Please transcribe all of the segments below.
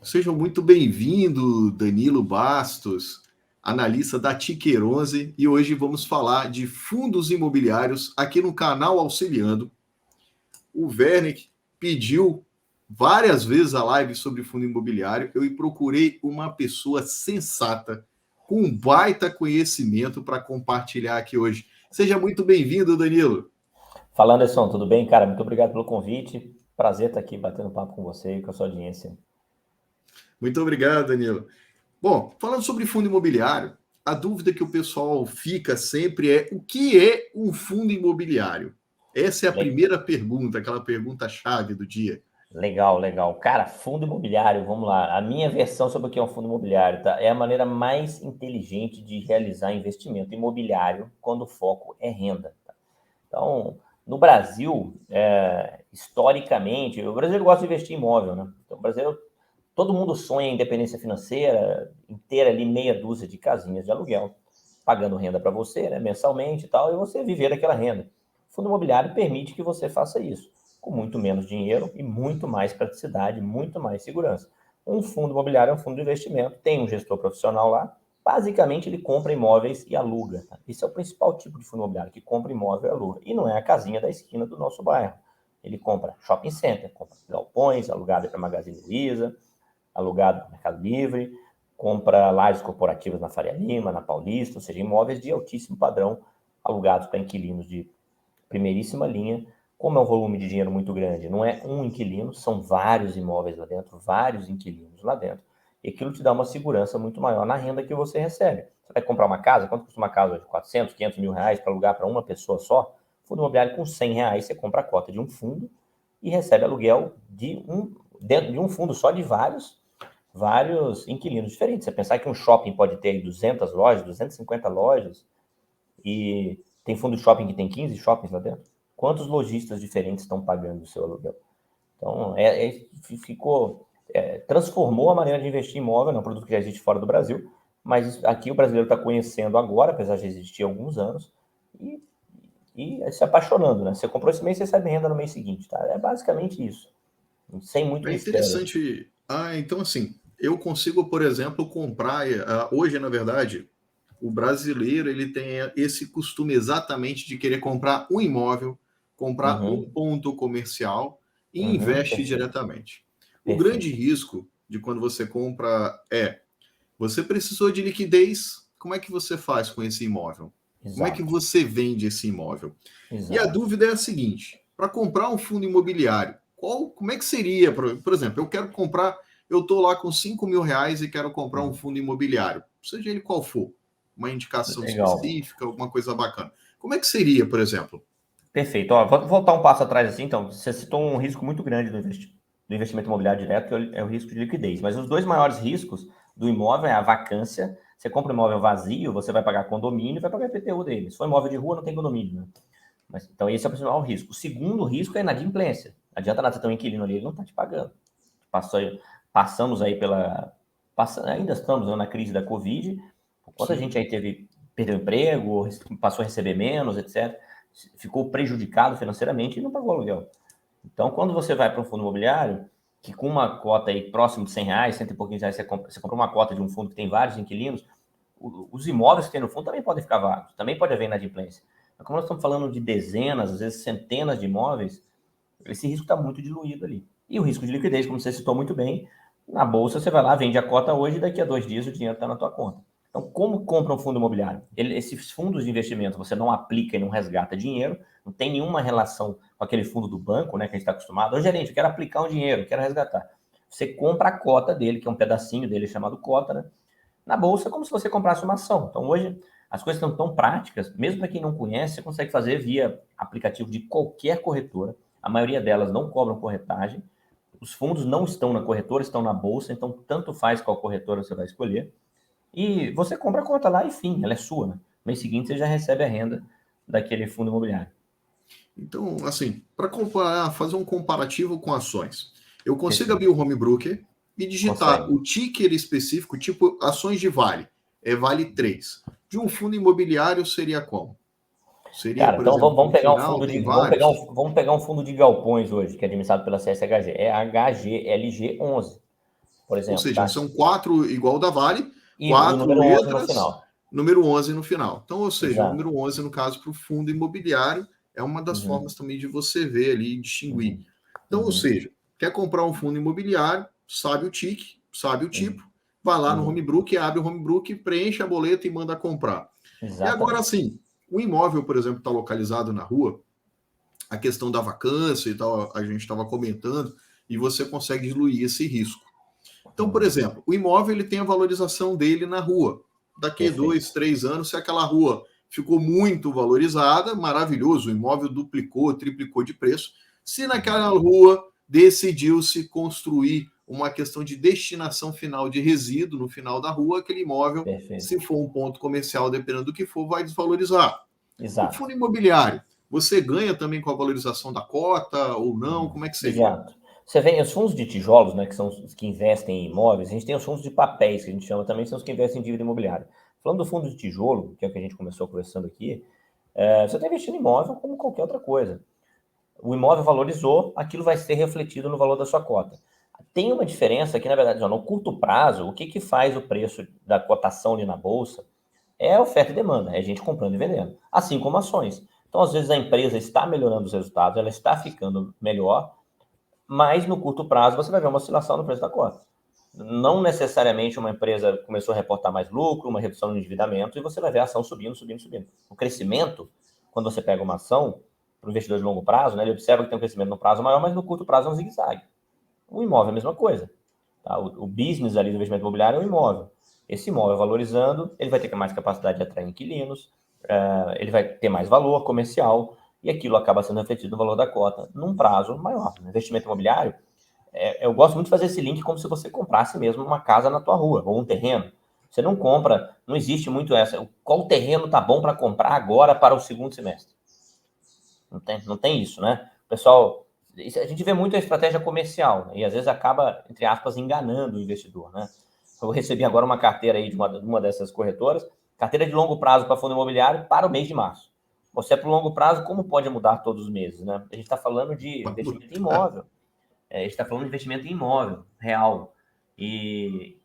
Sejam muito bem-vindos, Danilo Bastos, analista da Ticker 11, e hoje vamos falar de fundos imobiliários aqui no canal Auxiliando. O Wernick pediu várias vezes a live sobre fundo imobiliário. Eu procurei uma pessoa sensata, com um baita conhecimento para compartilhar aqui hoje. Seja muito bem-vindo, Danilo. Fala, Anderson, tudo bem, cara? Muito obrigado pelo convite. Prazer estar aqui batendo papo com você e com a sua audiência. Muito obrigado, Danilo. Bom, falando sobre fundo imobiliário, a dúvida que o pessoal fica sempre é: o que é um fundo imobiliário? Essa é a primeira pergunta, aquela pergunta-chave do dia. Legal. Cara, fundo imobiliário, vamos lá. A minha versão sobre o que é um fundo imobiliário, tá? É a maneira mais inteligente de realizar investimento imobiliário quando o foco é renda. Tá? Então, no Brasil, historicamente, o brasileiro gosta de investir em imóvel, né? Então, o brasileiro, todo mundo sonha em independência financeira, em ter ali meia dúzia de casinhas de aluguel, pagando renda para você, né, mensalmente e tal, e você viver daquela renda. O fundo imobiliário permite que você faça isso, com muito menos dinheiro e muito mais praticidade, muito mais segurança. Um fundo imobiliário é um fundo de investimento, tem um gestor profissional lá, basicamente ele compra imóveis e aluga. Tá? Esse é o principal tipo de fundo imobiliário, que compra imóvel e aluga. E não é a casinha da esquina do nosso bairro. Ele compra shopping center, compra galpões, alugado para Magazine Luiza, alugado para Mercado Livre, compra lajes corporativas na Faria Lima, na Paulista, ou seja, imóveis de altíssimo padrão, alugados para inquilinos de primeiríssima linha. Como é um volume de dinheiro muito grande, não é um inquilino, são vários imóveis lá dentro, vários inquilinos lá dentro, e aquilo te dá uma segurança muito maior na renda que você recebe. Você vai comprar uma casa, quanto custa uma casa hoje? 400, 500 mil reais para alugar para uma pessoa só? Fundo imobiliário com 100 reais, você compra a cota de um fundo e recebe aluguel dentro de um fundo só de vários inquilinos diferentes. Você pensar que um shopping pode ter 200 lojas, 250 lojas, e tem fundo de shopping que tem 15 shoppings lá dentro. Quantos lojistas diferentes estão pagando o seu aluguel? Então, transformou a maneira de investir em imóvel, é um produto que já existe fora do Brasil, mas aqui o brasileiro está conhecendo agora, apesar de existir há alguns anos, e, e se apaixonando, né? Você comprou esse mês, você recebe renda no mês seguinte, tá? É basicamente isso, sem muito É mistério. interessante. Então assim, eu consigo, por exemplo, comprar. Hoje, na verdade, o brasileiro ele tem esse costume exatamente de querer comprar um imóvel, comprar um ponto comercial e investe Perfeito, diretamente. O grande perfeito. risco de quando você compra é: você precisou de liquidez, como é que você faz com esse imóvel? Como é que Exato, você vende esse imóvel? E a exato. dúvida é a seguinte: para comprar um fundo imobiliário, como é que seria? Por exemplo, eu quero comprar, eu estou lá com R$ 5.000 e quero comprar um fundo imobiliário, seja ele qual for, uma indicação Legal. específica, alguma coisa bacana. Como é que seria, por exemplo? Perfeito. Ó, vou voltar um passo atrás assim, então. Você citou um risco muito grande do investimento imobiliário direto, que é o risco de liquidez. Mas os dois maiores riscos do imóvel é a vacância. Você compra um imóvel vazio, você vai pagar condomínio e vai pagar IPTU dele. Se for imóvel de rua, não tem condomínio, né? Mas, então, esse é o principal risco. O segundo risco é a inadimplência. Não adianta nada você ter um inquilino ali, ele não está te pagando. Passamos aí ainda estamos, né, na crise da Covid. Quanta Sim. gente aí perdeu emprego, passou a receber menos, etc. Ficou prejudicado financeiramente e não pagou aluguel. Então, quando você vai para um fundo imobiliário, que com uma cota aí próximo de 100 reais, cento e pouquinhos reais, você compra uma cota de um fundo que tem vários inquilinos, os imóveis que tem no fundo também podem ficar vagos, também pode haver inadimplência. Mas como nós estamos falando de dezenas, às vezes centenas de imóveis, esse risco está muito diluído ali. E o risco de liquidez, como você citou muito bem, na bolsa você vai lá, vende a cota hoje e daqui a 2 dias o dinheiro está na tua conta. Então, como compra um fundo imobiliário? Esses fundos de investimento você não aplica e não resgata dinheiro, não tem nenhuma relação com aquele fundo do banco, né, que a gente está acostumado. Ô, gerente, eu quero aplicar um dinheiro, quero resgatar. Você compra a cota dele, que é um pedacinho dele chamado cota, né, na bolsa, como se você comprasse uma ação. Então, hoje, as coisas estão tão práticas, mesmo para quem não conhece, você consegue fazer via aplicativo de qualquer corretora. A maioria delas não cobram corretagem. Os fundos não estão na corretora, estão na bolsa, então tanto faz qual corretora você vai escolher. E você compra a conta lá e fim, ela é sua. Né? No mês seguinte você já recebe a renda daquele fundo imobiliário. Então, assim, para comparar, fazer um comparativo com ações, eu consigo abrir Perfeito. o home broker e digitar Consegue. o ticker específico, tipo ações de Vale, é Vale 3. De um fundo imobiliário seria como? Seria, Cara, por então exemplo, vamos um pegar um final, fundo tem de. vários? Vamos pegar um fundo de galpões hoje, que é administrado pela CSHG. É HGLG11. por Ou exemplo. seja, Tá? são 4 igual o da Vale, E o 4 número 11 no letras, final. número 11 no final. Então, ou seja, o Exato. número 11, no caso, para o fundo imobiliário, é uma das Uhum, formas também de você ver ali, distinguir. uhum, Então, ou uhum, seja, quer comprar um fundo imobiliário, sabe o tique, sabe o uhum, tipo, vai lá no uhum. Homebrook, abre o Homebrook, preenche a boleta e manda comprar. E agora, Exatamente. sim, o imóvel, por exemplo, está localizado na rua, a questão da vacância e tal, a gente estava comentando, e você consegue diluir esse risco. Então, por Uhum. exemplo, o imóvel ele tem a valorização dele na rua. Daqui Perfeito. 2, 3 anos, se aquela rua ficou muito valorizada, maravilhoso, o imóvel duplicou, triplicou de preço. Se naquela rua decidiu-se construir uma questão de destinação final de resíduo no final da rua, aquele imóvel, Perfeito. se for um ponto comercial, dependendo do que for, vai desvalorizar. O Exato. fundo imobiliário, você ganha também com a valorização da cota ou não? Uhum. Como é que seria? Exato. Você vê os fundos de tijolos, né, que são os que investem em imóveis, a gente tem os fundos de papéis, que a gente chama também, são os que investem em dívida imobiliária. Falando do fundo de tijolo, que é o que a gente começou conversando aqui, você está investindo em imóvel como qualquer outra coisa. O imóvel valorizou, aquilo vai ser refletido no valor da sua cota. Tem uma diferença que, na verdade, ó, no curto prazo, o que, que faz o preço da cotação ali na bolsa é oferta e demanda, é gente comprando e vendendo, assim como ações. Então, às vezes, a empresa está melhorando os resultados, ela está ficando melhor, mas no curto prazo você vai ver uma oscilação no preço da cota. Não necessariamente uma empresa começou a reportar mais lucro, uma redução no endividamento, e você vai ver a ação subindo, subindo, subindo. O crescimento, quando você pega uma ação, para o investidor de longo prazo, né, ele observa que tem um crescimento no prazo maior, mas no curto prazo é um zigue-zague. O imóvel é a mesma coisa. Tá? O business ali do investimento imobiliário é o imóvel. Esse imóvel valorizando, ele vai ter mais capacidade de atrair inquilinos, ele vai ter mais valor comercial, e aquilo acaba sendo refletido no valor da cota, num prazo maior. No investimento imobiliário, eu gosto muito de fazer esse link como se você comprasse mesmo uma casa na tua rua, ou um terreno. Você não compra, não existe muito essa, qual terreno tá bom para comprar agora para o segundo semestre. Não tem isso, né? O pessoal, a gente vê muito a estratégia comercial, né? E às vezes acaba, entre aspas, enganando o investidor, né? Eu recebi agora uma carteira aí de uma dessas corretoras, carteira de longo prazo para fundo imobiliário para o mês de março. Você é para o longo prazo, como pode mudar todos os meses, né? A gente está falando de Vai investimento em mudar. imóvel. A gente está falando de investimento em imóvel real. E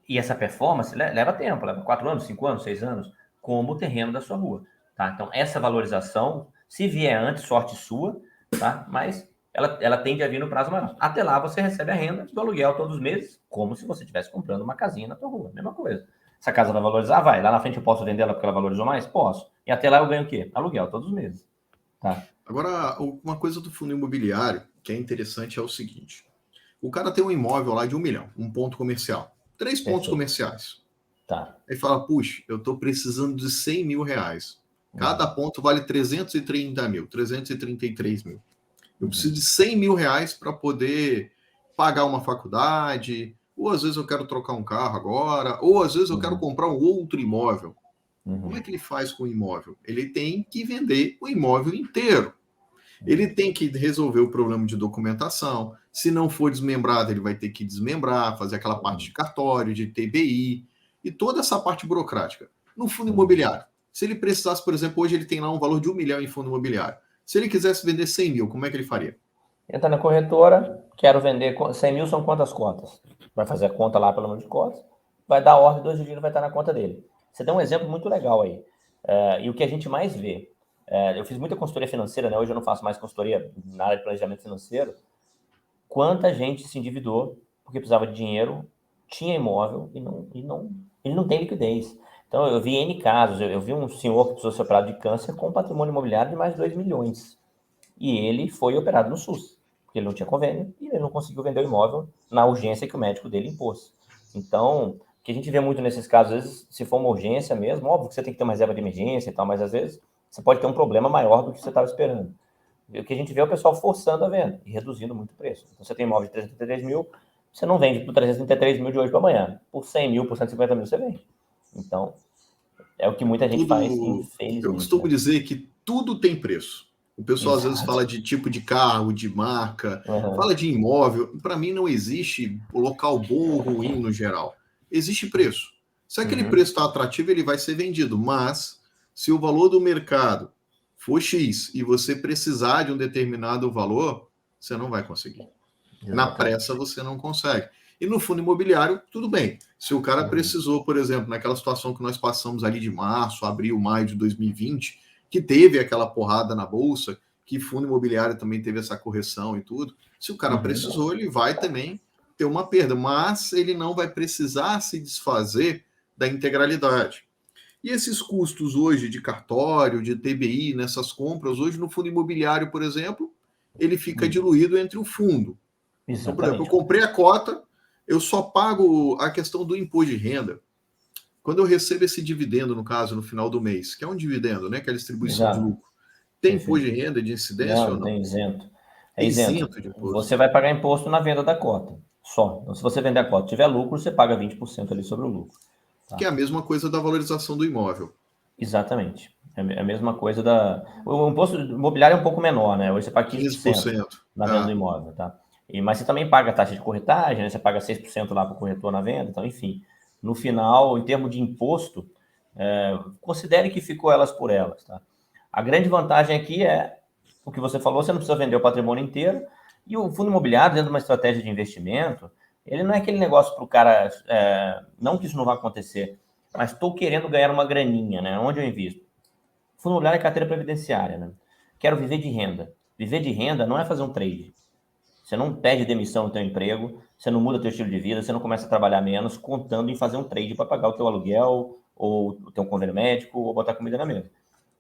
essa performance leva tempo, leva 4 anos, 5 anos, 6 anos, como o terreno da sua rua. Tá? Então, essa valorização, se vier antes, sorte sua, tá? Mas ela tende a vir no prazo maior. Até lá, você recebe a renda do aluguel todos os meses, como se você estivesse comprando uma casinha na tua rua. Mesma coisa. Essa casa vai valorizar? Vai. Lá na frente eu posso vender ela porque ela valorizou mais? Posso. E até lá eu ganho o quê? Aluguel todos os meses. Tá? Agora, uma coisa do fundo imobiliário que é interessante é o seguinte: o cara tem um imóvel lá de 1 milhão, um ponto comercial, 3 pontos Perfeito. comerciais. Tá. Aí fala, puxa, eu estou precisando de 100 mil reais. Cada Uhum. ponto vale 330 mil, 333 mil. Eu preciso Uhum. de 100 mil reais para poder pagar uma faculdade, ou às vezes eu quero trocar um carro agora, ou às vezes eu quero Uhum. comprar um outro imóvel. Como é Uhum. que ele faz com o imóvel? Ele tem que vender o imóvel inteiro. Ele Uhum. tem que resolver o problema de documentação. Se não for desmembrado, ele vai ter que desmembrar, fazer aquela parte de Uhum. cartório, de TBI e toda essa parte burocrática. No fundo Uhum. imobiliário, se ele precisasse, por exemplo, hoje ele tem lá um valor de 1 milhão em fundo imobiliário. Se ele quisesse vender 100 mil, como é que ele faria? Entra na corretora, quero vender 100 mil, são quantas cotas? Vai fazer a conta lá pelo número de cotas, vai dar a ordem, 2 dias vai estar na conta dele. Você deu um exemplo muito legal aí. E o que a gente mais vê, eu fiz muita consultoria financeira, né? Hoje eu não faço mais consultoria na área de planejamento financeiro. Quanta gente se endividou porque precisava de dinheiro, tinha imóvel ele não tem liquidez. Então eu vi N casos, eu vi um senhor que precisou ser operado de câncer com um patrimônio imobiliário de mais de 2 milhões. E ele foi operado no SUS, porque ele não tinha convênio e ele não conseguiu vender o imóvel na urgência que o médico dele impôs. Então, o que a gente vê muito nesses casos, às vezes, se for uma urgência mesmo, óbvio que você tem que ter uma reserva de emergência e tal, mas às vezes você pode ter um problema maior do que você estava esperando. E o que a gente vê é o pessoal forçando a venda e reduzindo muito o preço. Então, você tem imóvel de 333 mil, você não vende por 333 mil de hoje para amanhã. Por 100 mil, por 150 mil, você vende. Então, é o que muita gente faz, Eu infelizmente, costumo né? dizer que tudo tem preço. O pessoal às vezes Exato. fala de tipo de carro, de marca, Uhum. fala de imóvel. Para mim não existe local bom ou ruim no geral. Existe preço. Se aquele Uhum. preço está atrativo, ele vai ser vendido. Mas se o valor do mercado for X e você precisar de um determinado valor, você não vai conseguir. Na pressa Exatamente. você não consegue. E no fundo imobiliário, tudo bem. Se o cara precisou, por exemplo, naquela situação que nós passamos ali de março, abril, maio de 2020, que teve aquela porrada na bolsa, que fundo imobiliário também teve essa correção e tudo, se o cara precisou, ele vai também ter uma perda, mas ele não vai precisar se desfazer da integralidade. E esses custos hoje de cartório, de TBI, nessas compras, hoje no fundo imobiliário, por exemplo, ele fica diluído entre o fundo. Então, por exemplo, eu comprei a cota, eu só pago a questão do imposto de renda. Quando eu recebo esse dividendo, no caso, no final do mês, que é um dividendo, né, que é a distribuição de lucro, tem imposto de renda, de incidência ou não? Tem isento. É isento de imposto. Você vai pagar imposto na venda da cota, só. Então, se você vender a cota e tiver lucro, você paga 20% ali sobre o lucro. Tá? Que é a mesma coisa da valorização do imóvel. Exatamente. É a mesma coisa da... O imposto imobiliário é um pouco menor, né? Hoje você paga 15% na venda do imóvel, tá? Mas você também paga a taxa de corretagem, né? Você paga 6% lá para o corretor na venda, então, enfim. No final, em termos de imposto, considere que ficou elas por elas, tá? A grande vantagem aqui é o que você falou, você não precisa vender o patrimônio inteiro, e o fundo imobiliário, dentro de uma estratégia de investimento, ele não é aquele negócio para o cara, não que isso não vai acontecer, mas estou querendo ganhar uma graninha, né? Onde eu invisto? Fundo imobiliário é carteira previdenciária, né? Quero viver de renda. Viver de renda não é fazer um trade. Você não pede demissão no teu emprego, você não muda teu estilo de vida, você não começa a trabalhar menos contando em fazer um trade para pagar o teu aluguel, ou o teu convênio médico, ou botar comida na mesa,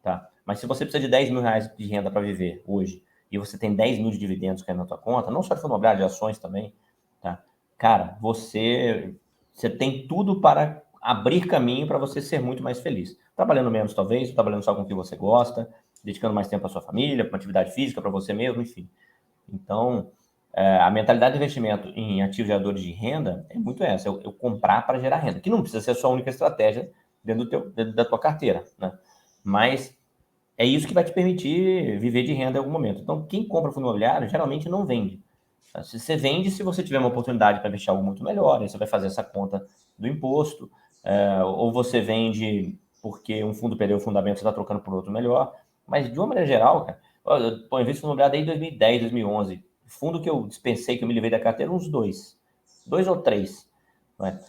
tá? Mas se você precisa de 10 mil reais de renda para viver hoje, e você tem 10 mil de dividendos caindo na tua conta, não só de fundo imobiliário, de ações também, tá? Cara, você tem tudo para abrir caminho para você ser muito mais feliz. Trabalhando menos, talvez, trabalhando só com o que você gosta, dedicando mais tempo à sua família, para uma atividade física, para você mesmo, enfim. Então, a mentalidade de investimento em ativos geradores de renda é muito essa, eu comprar para gerar renda, que não precisa ser a sua única estratégia dentro da tua carteira, né? Mas é isso que vai te permitir viver de renda em algum momento. Então, quem compra fundo imobiliário geralmente não vende. Se você vende, se você tiver uma oportunidade para investir algo muito melhor, aí você vai fazer essa conta do imposto, ou você vende porque um fundo perdeu o fundamento, você está trocando por outro melhor. Mas, de uma maneira geral, cara, eu invisto no fundo imobiliário desde 2010, 2011. Fundo que eu dispensei, que eu me livrei da carteira, uns dois ou três, né?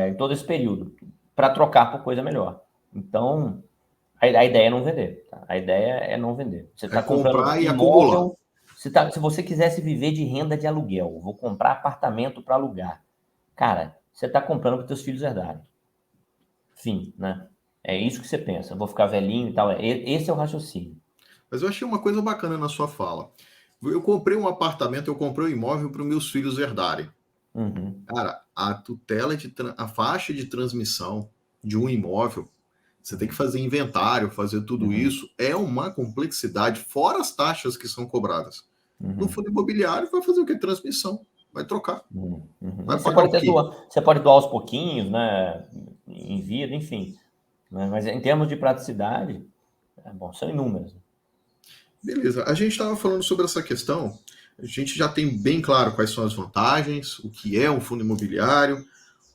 Em todo esse período, para trocar por coisa melhor. Então, a ideia é não vender. Tá? A ideia é não vender. Você está comprando e acumular. Se você quisesse viver de renda de aluguel, vou comprar apartamento para alugar. Cara, você está comprando para os teus filhos herdarem. Fim, né? É isso que você pensa. Vou ficar velhinho e tal. Esse é o raciocínio. Mas eu achei uma coisa bacana na sua fala. Eu comprei um apartamento, eu comprei um imóvel para os meus filhos herdarem. Cara, a faixa de transmissão de um imóvel, você tem que fazer inventário, fazer tudo isso, é uma complexidade, fora as taxas que são cobradas. No fundo imobiliário, vai fazer o quê? Transmissão. Vai trocar. Vai pagar o quê? Você pode doar aos pouquinhos, né? Em vida, enfim. Né? Mas em termos de praticidade, são inúmeros. Beleza. A gente estava falando sobre essa questão. A gente já tem bem claro quais são as vantagens, o que é um fundo imobiliário,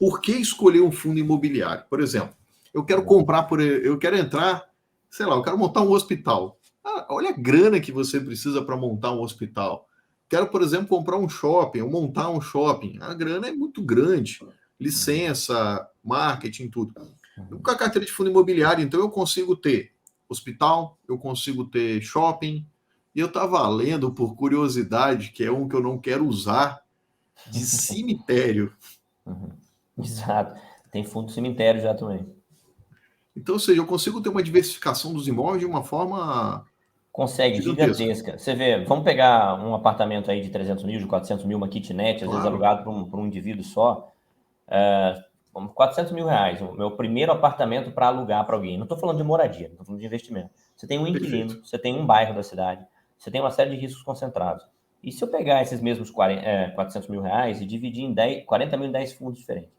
por que escolher um fundo imobiliário. Por exemplo, eu quero entrar, sei lá, eu quero montar um hospital. Olha a grana que você precisa para montar um hospital. Quero, por exemplo, comprar um shopping ou montar um shopping. A grana é muito grande. Licença, marketing, tudo. Com a carteira de fundo imobiliário, então eu consigo ter hospital, eu consigo ter shopping. E eu estava lendo, por curiosidade, que é um que eu não quero usar, de cemitério. Exato. Tem fundo cemitério já também. Então, ou seja, eu consigo ter uma diversificação dos imóveis de uma forma Consegue, gigantesca. Você vê, vamos pegar um apartamento aí de 300 mil, de 400 mil, uma kitnet, às vezes alugado para um indivíduo só. 400 mil reais, o meu primeiro apartamento para alugar para alguém. Não estou falando de moradia, não estou falando de investimento. Você tem um inquilino, Perfeito. Você tem um bairro da cidade, você tem uma série de riscos concentrados. E se eu pegar esses mesmos 400 mil reais e dividir em 40 mil em 10 fundos diferentes?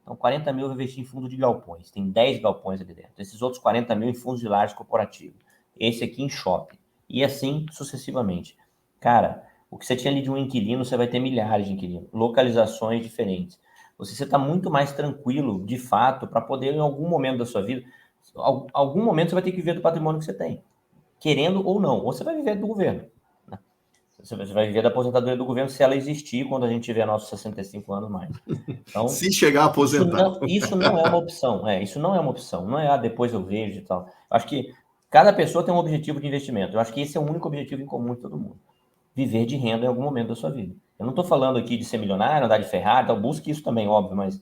Então, 40 mil eu investi em fundo de galpões. Tem 10 galpões ali dentro. Esses outros 40 mil em fundos de lajes corporativos. Esse aqui em shopping. E assim sucessivamente. Cara, o que você tinha ali de um inquilino, você vai ter milhares de inquilinos. Localizações diferentes. Você está muito mais tranquilo, de fato, para poder, em algum momento da sua vida, algum momento você vai ter que viver do patrimônio que você tem. Querendo ou não. Ou você vai viver do governo. Né? Você vai viver da aposentadoria do governo se ela existir quando a gente tiver nossos 65 anos mais. Então, se chegar a aposentar. Isso não é uma opção. Isso não é uma opção. Não é, depois eu vejo e tal. Acho que cada pessoa tem um objetivo de investimento. Eu acho que esse é o único objetivo em comum de todo mundo. Viver de renda em algum momento da sua vida. Eu não estou falando aqui de ser milionário, andar de Ferrari, então busque isso também, óbvio, mas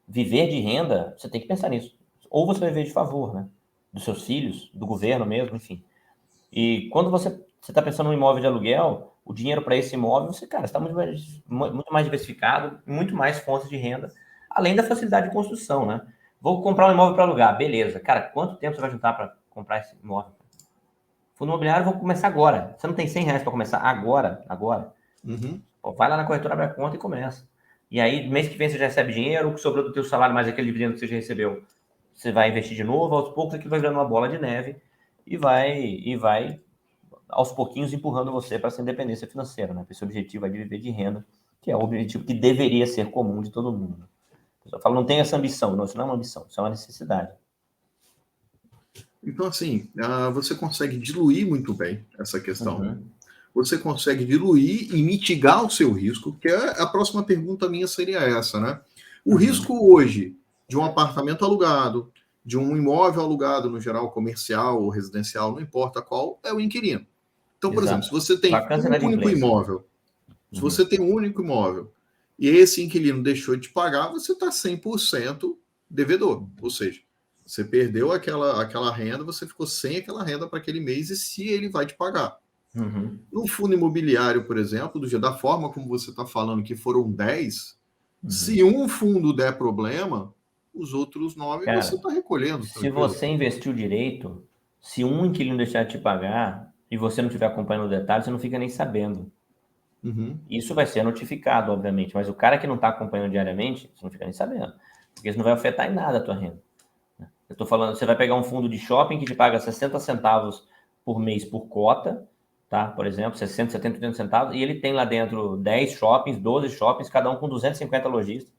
viver de renda, você tem que pensar nisso. Ou você vai viver de favor, né? Dos seus filhos, do governo mesmo, enfim. E quando você está pensando em um imóvel de aluguel, o dinheiro para esse imóvel, você está muito mais diversificado, muito mais fontes de renda, além da facilidade de construção, né? Vou comprar um imóvel para alugar, beleza. Cara, quanto tempo você vai juntar para comprar esse imóvel? Fundo imobiliário, vou começar agora. Você não tem 100 reais para começar agora? Uhum. Pô, vai lá na corretora, abre a conta e começa. E aí, mês que vem você já recebe dinheiro, o que sobrou do teu salário, mais aquele dividendo que você já recebeu, você vai investir de novo, aos poucos aquilo vai virando uma bola de neve e vai aos pouquinhos empurrando você para essa independência financeira, né? Esse objetivo é de viver de renda, que é o objetivo que deveria ser comum de todo mundo. A pessoa fala, não tem essa ambição. Não, isso não é uma ambição, isso é uma necessidade. Então, assim, você consegue diluir muito bem essa questão. Uhum. Você consegue diluir e mitigar o seu risco, que a próxima pergunta minha seria essa, né? O risco hoje de um apartamento alugado, de um imóvel alugado, no geral comercial ou residencial, não importa qual, é o inquilino. Então, por exemplo, se você tem um único imóvel, e esse inquilino deixou de pagar, você está 100% devedor. Ou seja, você perdeu aquela renda, você ficou sem aquela renda para aquele mês e se ele vai te pagar. Uhum. No fundo imobiliário, por exemplo, da forma como você está falando, que foram 10, se um fundo der problema, os outros 9 Cara, você está recolhendo. Se você investiu direito, se um inquilino deixar de te pagar e você não estiver acompanhando o detalhe, você não fica nem sabendo. Uhum. Isso vai ser notificado, obviamente, mas o cara que não está acompanhando diariamente, você não fica nem sabendo, porque isso não vai afetar em nada a tua renda. Eu estou falando, você vai pegar um fundo de shopping que te paga 60 centavos por mês por cota, tá? Por exemplo, 60, 70, 80 centavos, e ele tem lá dentro 10 shoppings, 12 shoppings, cada um com 250 lojistas.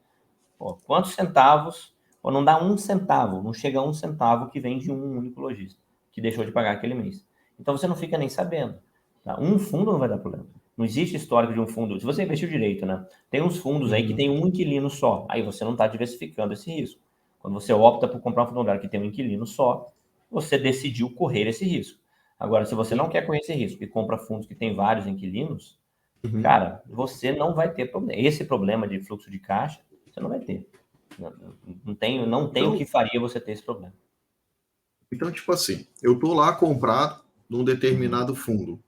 Pô, quantos centavos? Pô, não dá um centavo, não chega a um centavo que vem de um único lojista, que deixou de pagar aquele mês. Então você não fica nem sabendo. Tá? Um fundo não vai dar problema. Não existe histórico de um fundo. Se você investiu direito, né? Tem uns fundos aí que tem um inquilino só. Aí você não está diversificando esse risco. Quando você opta por comprar um fundo imobiliário que tem um inquilino só, você decidiu correr esse risco. Agora, se você não quer correr esse risco e compra fundos que tem vários inquilinos, cara, você não vai ter problema. Esse problema de fluxo de caixa, você não vai ter. Não tem o que faria você ter esse problema. Então, tipo assim, eu tô lá comprado num determinado fundo,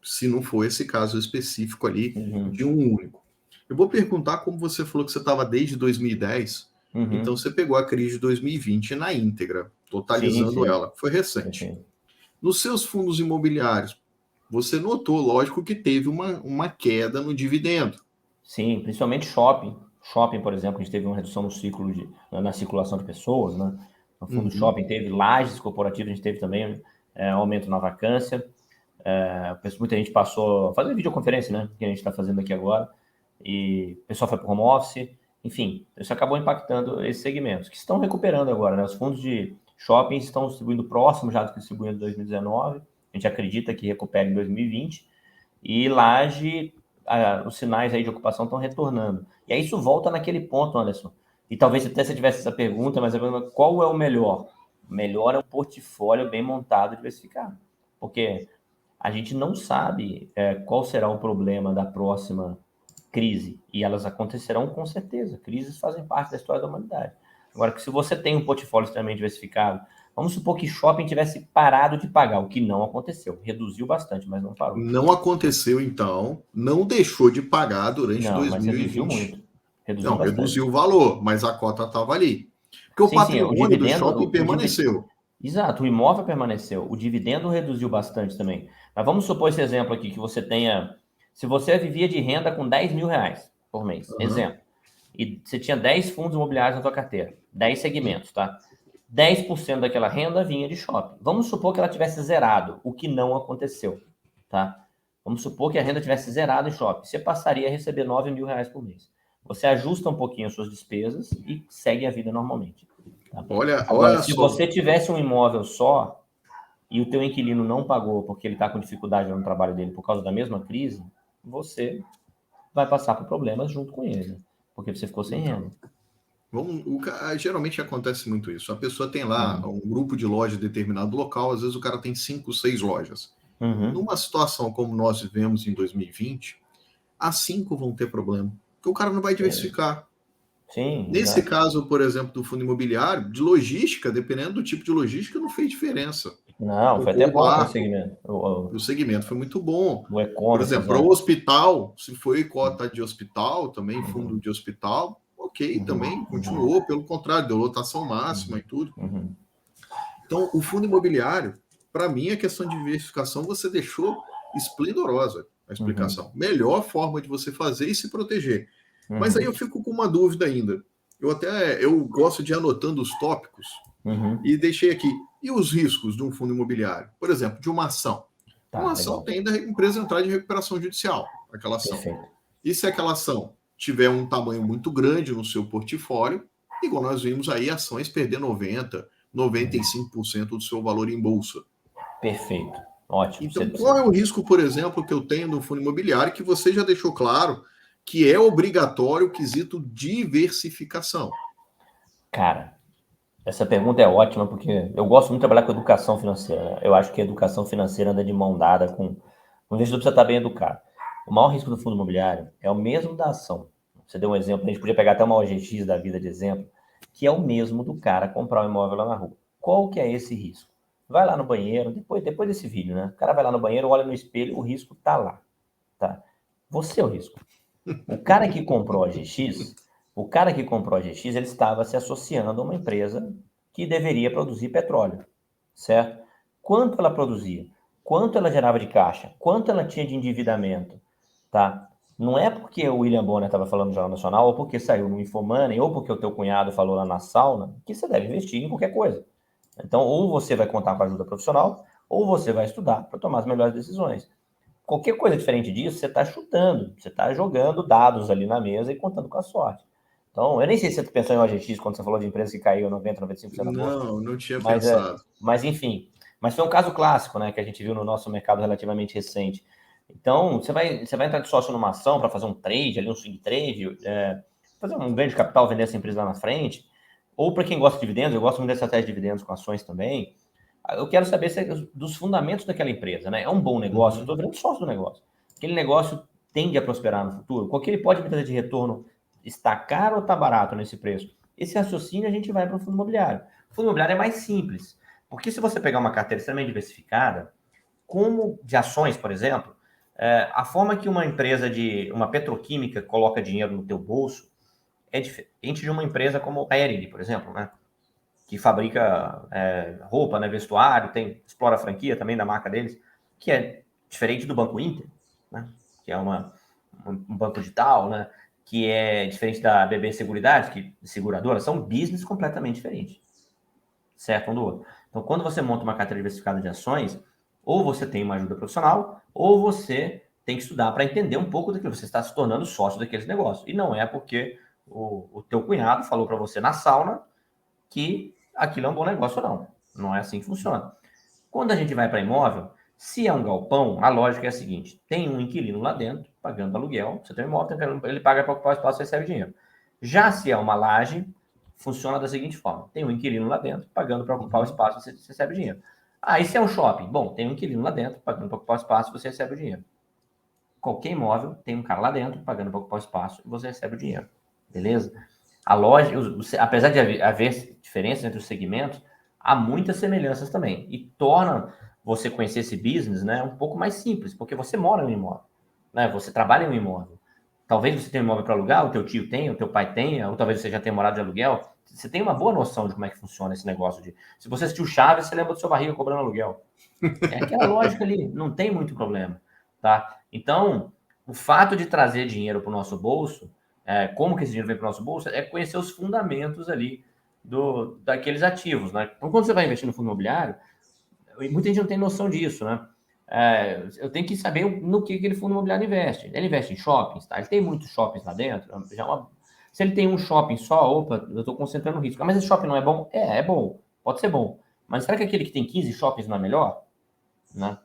se não for esse caso específico ali de um único. Eu vou perguntar, como você falou que você estava desde 2010, então você pegou a crise de 2020 na íntegra, totalizando ela. Foi recente. Nos seus fundos imobiliários, você notou, lógico, que teve uma queda no dividendo. Sim, principalmente shopping. Shopping, por exemplo, a gente teve uma redução no ciclo na circulação de pessoas, né? No fundo do shopping teve lajes corporativas, a gente teve também aumento na vacância. Muita gente passou a fazer videoconferência, né? Que a gente está fazendo aqui agora. E o pessoal foi para o home office. Enfim, isso acabou impactando esses segmentos, que estão recuperando agora, né? Os fundos de shopping estão distribuindo próximo já do que distribuíram em 2019. A gente acredita que recupere em 2020. E laje, os sinais aí de ocupação estão retornando. E aí isso volta naquele ponto, Anderson. E talvez até você tivesse essa pergunta, mas qual é o melhor? O melhor é um portfólio bem montado e diversificado. Porque a gente não sabe qual será o problema da próxima crise. E elas acontecerão com certeza. Crises fazem parte da história da humanidade. Agora, que se você tem um portfólio extremamente diversificado, vamos supor que shopping tivesse parado de pagar, o que não aconteceu. Reduziu bastante, mas não parou. Não aconteceu, então, não deixou de pagar durante 2020. Mas reduziu muito. Reduziu o valor, mas a cota estava ali. Porque o patrimônio do shopping permaneceu. Exato, o imóvel permaneceu. O dividendo reduziu bastante também. Mas vamos supor esse exemplo aqui, que você tenha... Se você vivia de renda com 10 mil reais por mês, exemplo, e você tinha 10 fundos imobiliários na sua carteira, 10 segmentos, tá? 10% daquela renda vinha de shopping. Vamos supor que ela tivesse zerado, o que não aconteceu, tá? Vamos supor que a renda tivesse zerado em shopping. Você passaria a receber 9 mil reais por mês. Você ajusta um pouquinho as suas despesas e segue a vida normalmente. Tá? Olha se só. você tivesse um imóvel só e o teu inquilino não pagou porque ele está com dificuldade no trabalho dele por causa da mesma crise, você vai passar por problemas junto com ele, né? Porque você ficou sem renda. Geralmente acontece muito isso. A pessoa tem lá um grupo de lojas em determinado local, às vezes o cara tem 5, 6 lojas. Numa situação como nós vivemos em 2020, as 5 vão ter problema, porque o cara não vai diversificar. Sim, Nesse exato. caso, por exemplo, do fundo imobiliário, de logística, dependendo do tipo de logística, não fez diferença. Não, foi até Tocou o bom para o barco, segmento. o segmento foi muito bom. O Por e-commerce, exemplo, para o exato. hospital, se foi cota de hospital, também fundo de hospital, ok, também continuou, pelo contrário, deu lotação máxima e tudo. Então, o fundo imobiliário, para mim, a questão de diversificação, você deixou esplendorosa a explicação. Melhor forma de você fazer e se proteger. Mas aí eu fico com uma dúvida ainda. Eu gosto de ir anotando os tópicos e deixei aqui. E os riscos de um fundo imobiliário? Por exemplo, de uma ação. Tá, Uma ação legal. tem da empresa entrar de recuperação judicial, aquela ação. Perfeito. E se aquela ação tiver um tamanho muito grande no seu portfólio, igual nós vimos aí, ações perder 90%, 95% do seu valor em bolsa. Perfeito. Ótimo. Então, qual é o risco, por exemplo, que eu tenho no fundo imobiliário, que você já deixou claro que é obrigatório o quesito diversificação? Cara, essa pergunta é ótima, porque eu gosto muito de trabalhar com educação financeira, né? Eu acho que a educação financeira anda de mão dada com... O investidor precisa estar bem educado. O maior risco do fundo imobiliário é o mesmo da ação. Você deu um exemplo, a gente podia pegar até uma OGX da vida de exemplo, que é o mesmo do cara comprar um imóvel lá na rua. Qual que é esse risco? Vai lá no banheiro, depois desse vídeo, né? O cara vai lá no banheiro, olha no espelho, o risco tá lá, tá? Você é o risco. O cara que comprou a GX, ele estava se associando a uma empresa que deveria produzir petróleo, certo? Quanto ela produzia? Quanto ela gerava de caixa? Quanto ela tinha de endividamento, tá? Não é porque o William Bonner estava falando no Jornal Nacional, ou porque saiu no Infomoney, ou porque o teu cunhado falou lá na sauna, que você deve investir em qualquer coisa. Então, ou você vai contar com ajuda profissional, ou você vai estudar para tomar as melhores decisões. Qualquer coisa diferente disso, você está chutando, você está jogando dados ali na mesa e contando com a sorte. Então, eu nem sei se você pensou em OGX quando você falou de empresa que caiu 90, 95% da bolsa, Não tinha mas, pensado. mas enfim. Mas foi um caso clássico, né, que a gente viu no nosso mercado relativamente recente. Então, você vai entrar de sócio numa ação para fazer um trade, ali um swing trade, fazer um ganho de capital, vender essa empresa lá na frente. Ou para quem gosta de dividendos, eu gosto muito dessa estratégia de dividendos com ações também. Eu quero saber dos fundamentos daquela empresa, né? É um bom negócio, eu estou virando sócio do negócio. Aquele negócio tende a prosperar no futuro? Qual que ele pode me trazer de retorno? Está caro ou está barato nesse preço? Esse raciocínio a gente vai para o fundo imobiliário. O fundo imobiliário é mais simples, porque se você pegar uma carteira extremamente diversificada, como de ações, por exemplo, a forma que uma empresa uma petroquímica coloca dinheiro no teu bolso é diferente de uma empresa como a Aerini, por exemplo, né? Que fabrica roupa, né, vestuário, explora a franquia também da marca deles, que é diferente do Banco Inter, né, que é um banco digital, né, que é diferente da BB Seguridade, que seguradora, são business completamente diferentes, certo um do outro. Então, quando você monta uma carteira diversificada de ações, ou você tem uma ajuda profissional, ou você tem que estudar para entender um pouco daquilo, você está se tornando sócio daqueles negócios. E não é porque o teu cunhado falou para você na sauna que aquilo é um bom negócio ou não. Não é assim que funciona. Quando a gente vai para imóvel, se é um galpão, a lógica é a seguinte: tem um inquilino lá dentro, pagando aluguel, você tem um imóvel, ele paga para ocupar o espaço e recebe dinheiro. Já se é uma laje, funciona da seguinte forma: tem um inquilino lá dentro, pagando para ocupar o espaço e você recebe dinheiro. E se é um shopping? Bom, tem um inquilino lá dentro, pagando para ocupar o espaço e você recebe o dinheiro. Qualquer imóvel tem um cara lá dentro, pagando para ocupar o espaço e você recebe o dinheiro. Beleza? A lógica, apesar de haver diferenças entre os segmentos, há muitas semelhanças também. E torna você conhecer esse business, né, um pouco mais simples, porque você mora no imóvel, né? Você trabalha em um imóvel. Talvez você tenha um imóvel para alugar, o teu tio tenha, o teu pai tenha, ou talvez você já tenha morado de aluguel. Você tem uma boa noção de como é que funciona esse negócio de... Se você assistiu Chaves, você lembra do seu barriga cobrando aluguel. É aquela lógica ali, não tem muito problema, tá? Então, o fato de trazer dinheiro para o nosso bolso, como que esse dinheiro vem para o nosso bolso, é conhecer os fundamentos ali daqueles ativos, né? Então, quando você vai investir no fundo imobiliário, muita gente não tem noção disso, né? Eu tenho que saber no que aquele fundo imobiliário investe. Ele investe em shoppings, tá? Ele tem muitos shoppings lá dentro. Se ele tem um shopping só, opa, eu estou concentrando no risco. Mas esse shopping não é bom? É bom. Pode ser bom. Mas será que aquele que tem 15 shoppings não é melhor? Né?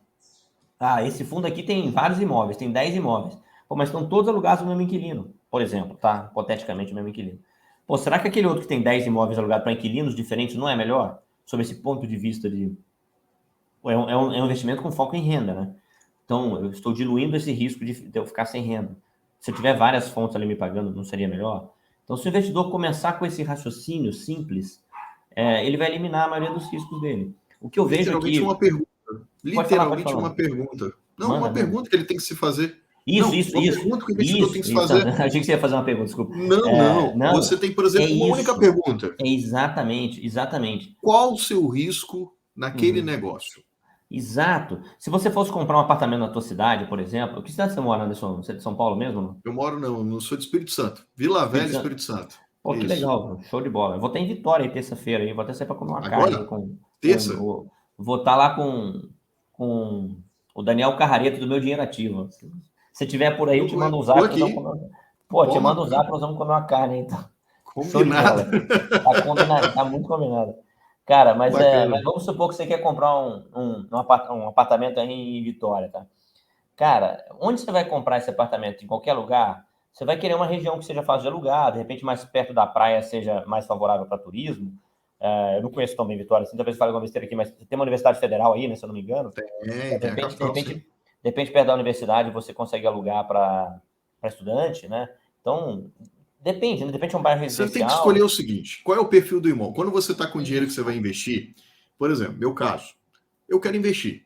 Esse fundo aqui tem vários imóveis, tem 10 imóveis. Pô, mas estão todos alugados no mesmo inquilino, por exemplo, tá? Hipoteticamente, o mesmo inquilino. Pô, será que aquele outro que tem 10 imóveis alugados para inquilinos diferentes não é melhor? Sob esse ponto de vista de... é um investimento com foco em renda, né? Então, eu estou diluindo esse risco de eu ficar sem renda. Se eu tiver várias fontes ali me pagando, não seria melhor? Então, se o investidor começar com esse raciocínio simples, ele vai eliminar a maioria dos riscos dele. O que eu vejo Literalmente aqui... uma pergunta. Pode falar, pode Literalmente falar. uma pergunta. Não, Manda, uma manda. pergunta que ele tem que se fazer. Isso, Não, isso, uma isso. pergunta que o investidor tem que Isso, se isso. Não, fazer. achei que você ia fazer uma pergunta, desculpa. Não, não. Você Não, tem, por é exemplo, uma única isso. pergunta. É exatamente, exatamente. Qual o seu risco naquele Uhum. negócio? Exato. Se você fosse comprar um apartamento na tua cidade, por exemplo, que cidade você mora, Anderson? Você é de São Paulo mesmo? Não? Eu moro, não sou de Espírito Santo. Vila Espírito Velha, Santo? Espírito Santo. Pô, que Isso. legal, show de bola. Eu vou ter em Vitória aí terça-feira aí, vou até sair para comer uma carne aí Agora? Terça? vou estar lá com o Daniel Carrareto do Meu Dinheiro Ativo. Se você tiver por aí, eu te mando um Tô zap, nós vamos aqui. comer. Pô, te mando um Porra, zap, nós vamos comer uma carne, então. Show de combinado. bola. Tá combinado, tá muito combinado. Cara, mas Bacana. vamos supor que você quer comprar um apartamento aí em Vitória, tá? Cara, onde você vai comprar esse apartamento? Em qualquer lugar? Você vai querer uma região que seja fácil de alugar, de repente mais perto da praia seja mais favorável para turismo. Eu não conheço tão bem Vitória, assim, talvez fale uma besteira aqui, mas tem uma universidade federal aí, né, se eu não me engano. Tem a capital, sim. De repente, perto da universidade, você consegue alugar para estudante, né? Então, depende, né? De repente é um bairro Você tem que escolher residencial. o seguinte: qual é o perfil do imóvel? Quando você está com dinheiro que você Isso. vai investir, por exemplo, meu caso, eu quero investir,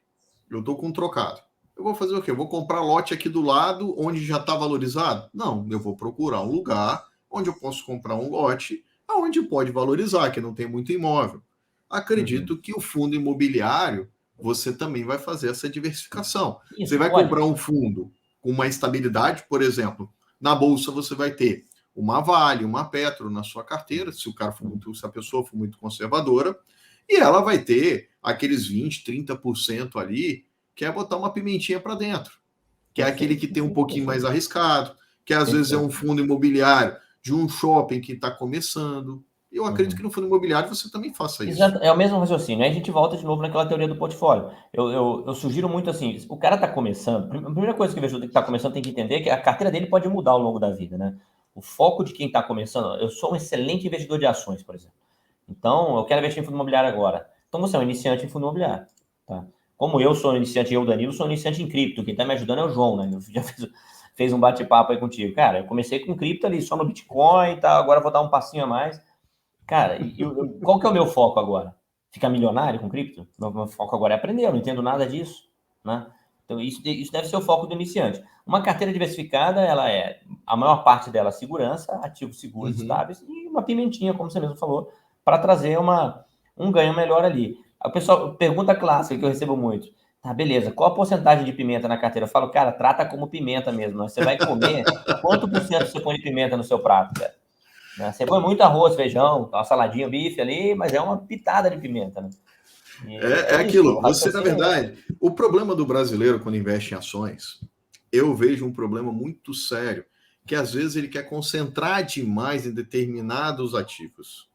eu estou com um trocado. Eu vou fazer o quê? Eu vou comprar lote aqui do lado, onde já está valorizado? Não, eu vou procurar um lugar onde eu posso comprar um lote, aonde pode valorizar, que não tem muito imóvel. Uhum. Acredito que o fundo imobiliário, você também vai fazer essa diversificação. Você Isso, vai olha. comprar um fundo com uma estabilidade, por exemplo, na bolsa você vai ter uma Vale, uma Petro na sua carteira, se o cara for muito, se a pessoa for muito conservadora, e ela vai ter aqueles 20, 30% ali, que é botar uma pimentinha para dentro, que é aquele Perfeito, que tem um perfeito, pouquinho mais perfeito. arriscado, que às vezes é um Perfeito. fundo imobiliário de um shopping que está começando. Eu acredito que Uhum. no fundo imobiliário você também faça isso. Exato, é o mesmo raciocínio. Aí a gente volta de novo naquela teoria do portfólio. Eu sugiro muito assim: o cara está começando, a primeira coisa que o investidor que está começando tem que entender é que a carteira dele pode mudar ao longo da vida, né? O foco de quem está começando, eu sou um excelente investidor de ações, por exemplo. Então, eu quero investir em fundo imobiliário agora. Então, você é um iniciante em fundo imobiliário, tá? Como eu sou um iniciante, eu, Danilo, sou um iniciante em cripto. Quem está me ajudando é o João, né? Eu já fez um bate-papo aí contigo. Cara, eu comecei com cripto ali, só no Bitcoin e tal, agora eu vou dar um passinho a mais. Cara, qual que é o meu foco agora? Ficar milionário com cripto? Meu foco agora é aprender, eu não entendo nada disso, né? Então, isso deve ser o foco do iniciante. Uma carteira diversificada, ela a maior parte dela é segurança, ativos seguros, Uhum. estáveis, e uma pimentinha, como você mesmo falou, para trazer um ganho melhor ali. A pessoa, pergunta clássica que eu recebo muito. Tá, beleza, qual a porcentagem de pimenta na carteira? Eu falo, cara, trata como pimenta mesmo, né? Você vai comer, quanto por cento você põe de pimenta no seu prato, cara? Né? Você põe muito arroz, feijão, uma saladinha, bife ali, mas é uma pitada de pimenta, né? E É é isso, o aquilo. Você, na raciocínio é esse. verdade, o problema do brasileiro quando investe em ações, eu vejo um problema muito sério, que às vezes ele quer concentrar demais em determinados ativos.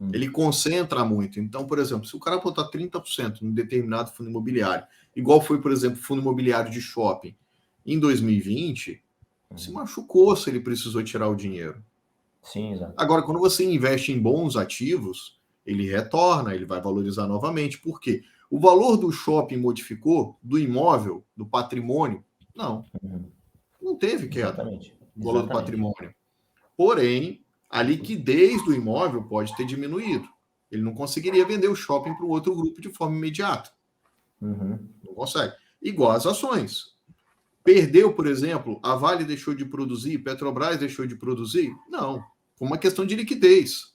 Hum, Ele concentra muito. Então, por exemplo, se o cara botar 30% em determinado fundo imobiliário, igual foi, por exemplo, fundo imobiliário de shopping, em 2020, se hum. machucou se ele precisou tirar o dinheiro. Sim, exato. Agora, quando você investe em bons ativos, ele retorna, ele vai valorizar novamente. Por quê? O valor do shopping modificou, do imóvel, do patrimônio? Não, Uhum. não teve queda Exatamente, no valor do exatamente. patrimônio. Porém, a liquidez do imóvel pode ter diminuído. Ele não conseguiria vender o shopping para o outro grupo de forma imediata. Uhum. Não consegue. Igual as ações. Perdeu, por exemplo, a Vale deixou de produzir, Petrobras deixou de produzir? Não. Foi uma questão de liquidez.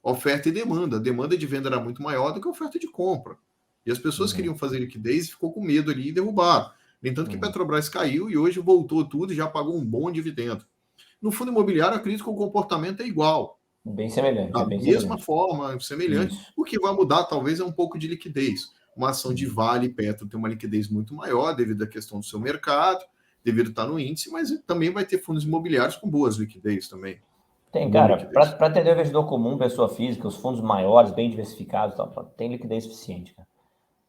Oferta e demanda. A demanda de venda era muito maior do que a oferta de compra. E as pessoas Uhum. queriam fazer liquidez e ficou com medo ali e derrubaram. No entanto, que Uhum. Petrobras caiu e hoje voltou tudo e já pagou um bom dividendo. No fundo imobiliário, acredito que o comportamento é igual, Bem semelhante, da é bem mesma semelhante. forma, semelhante. Isso. O que vai mudar, talvez, é um pouco de liquidez. Uma ação de Uhum. Vale e Petro tem uma liquidez muito maior devido à questão do seu mercado, devido a estar no índice, mas também vai ter fundos imobiliários com boas liquidez também. Tem, Boa cara, liquidez. para atender o investidor comum, pessoa física, os fundos maiores, bem diversificados, tal, tem liquidez suficiente, cara.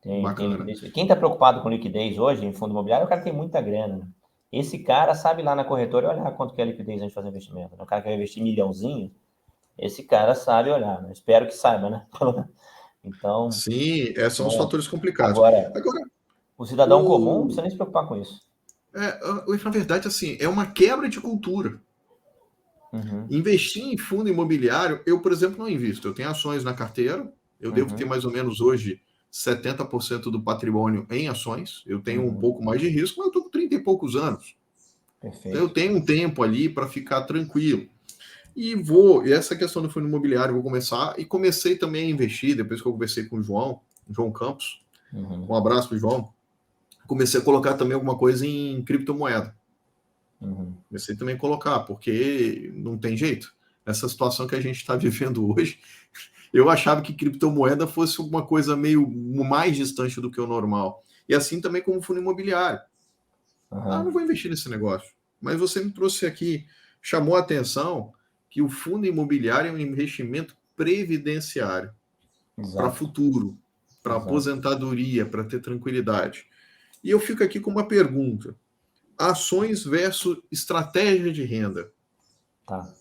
Tem Bacana. liquidez. Quem está preocupado com liquidez hoje em fundo imobiliário, o cara tem muita grana, né? Esse cara sabe lá na corretora olhar quanto que é a liquidez antes de fazer investimento. O cara que quer investir milhãozinho, esse cara sabe olhar, né? Espero que saiba, né? Então, Sim, são os né? fatores complicados. Agora, Agora, o cidadão comum não precisa o, nem se preocupar com isso. na verdade, assim, é uma quebra de cultura. Uhum, Investir em fundo imobiliário, eu, por exemplo, não invisto. Eu tenho ações na carteira, eu devo ter uhum, mais ou menos hoje 70% do patrimônio em ações. Eu tenho um uhum. pouco mais de risco, mas eu estou com 30 e poucos anos. Então, eu Perfeito. tenho um tempo ali para ficar tranquilo. E essa questão do fundo imobiliário, vou começar. E comecei também a investir, depois que eu conversei com o João Campos. Um Uhum, abraço para o João. Comecei a colocar também alguma coisa em criptomoeda. uhum. Comecei também a colocar, porque não tem jeito. Nessa situação que a gente está vivendo hoje, eu achava que criptomoeda fosse uma coisa meio mais distante do que o normal. E assim também como fundo imobiliário. Não Uhum. vou investir nesse negócio. Mas você me trouxe aqui, chamou a atenção que o fundo imobiliário é um investimento previdenciário para Exato, futuro, para exato. aposentadoria, para ter tranquilidade. E eu fico aqui com uma pergunta: ações versus estratégia de renda. Tá.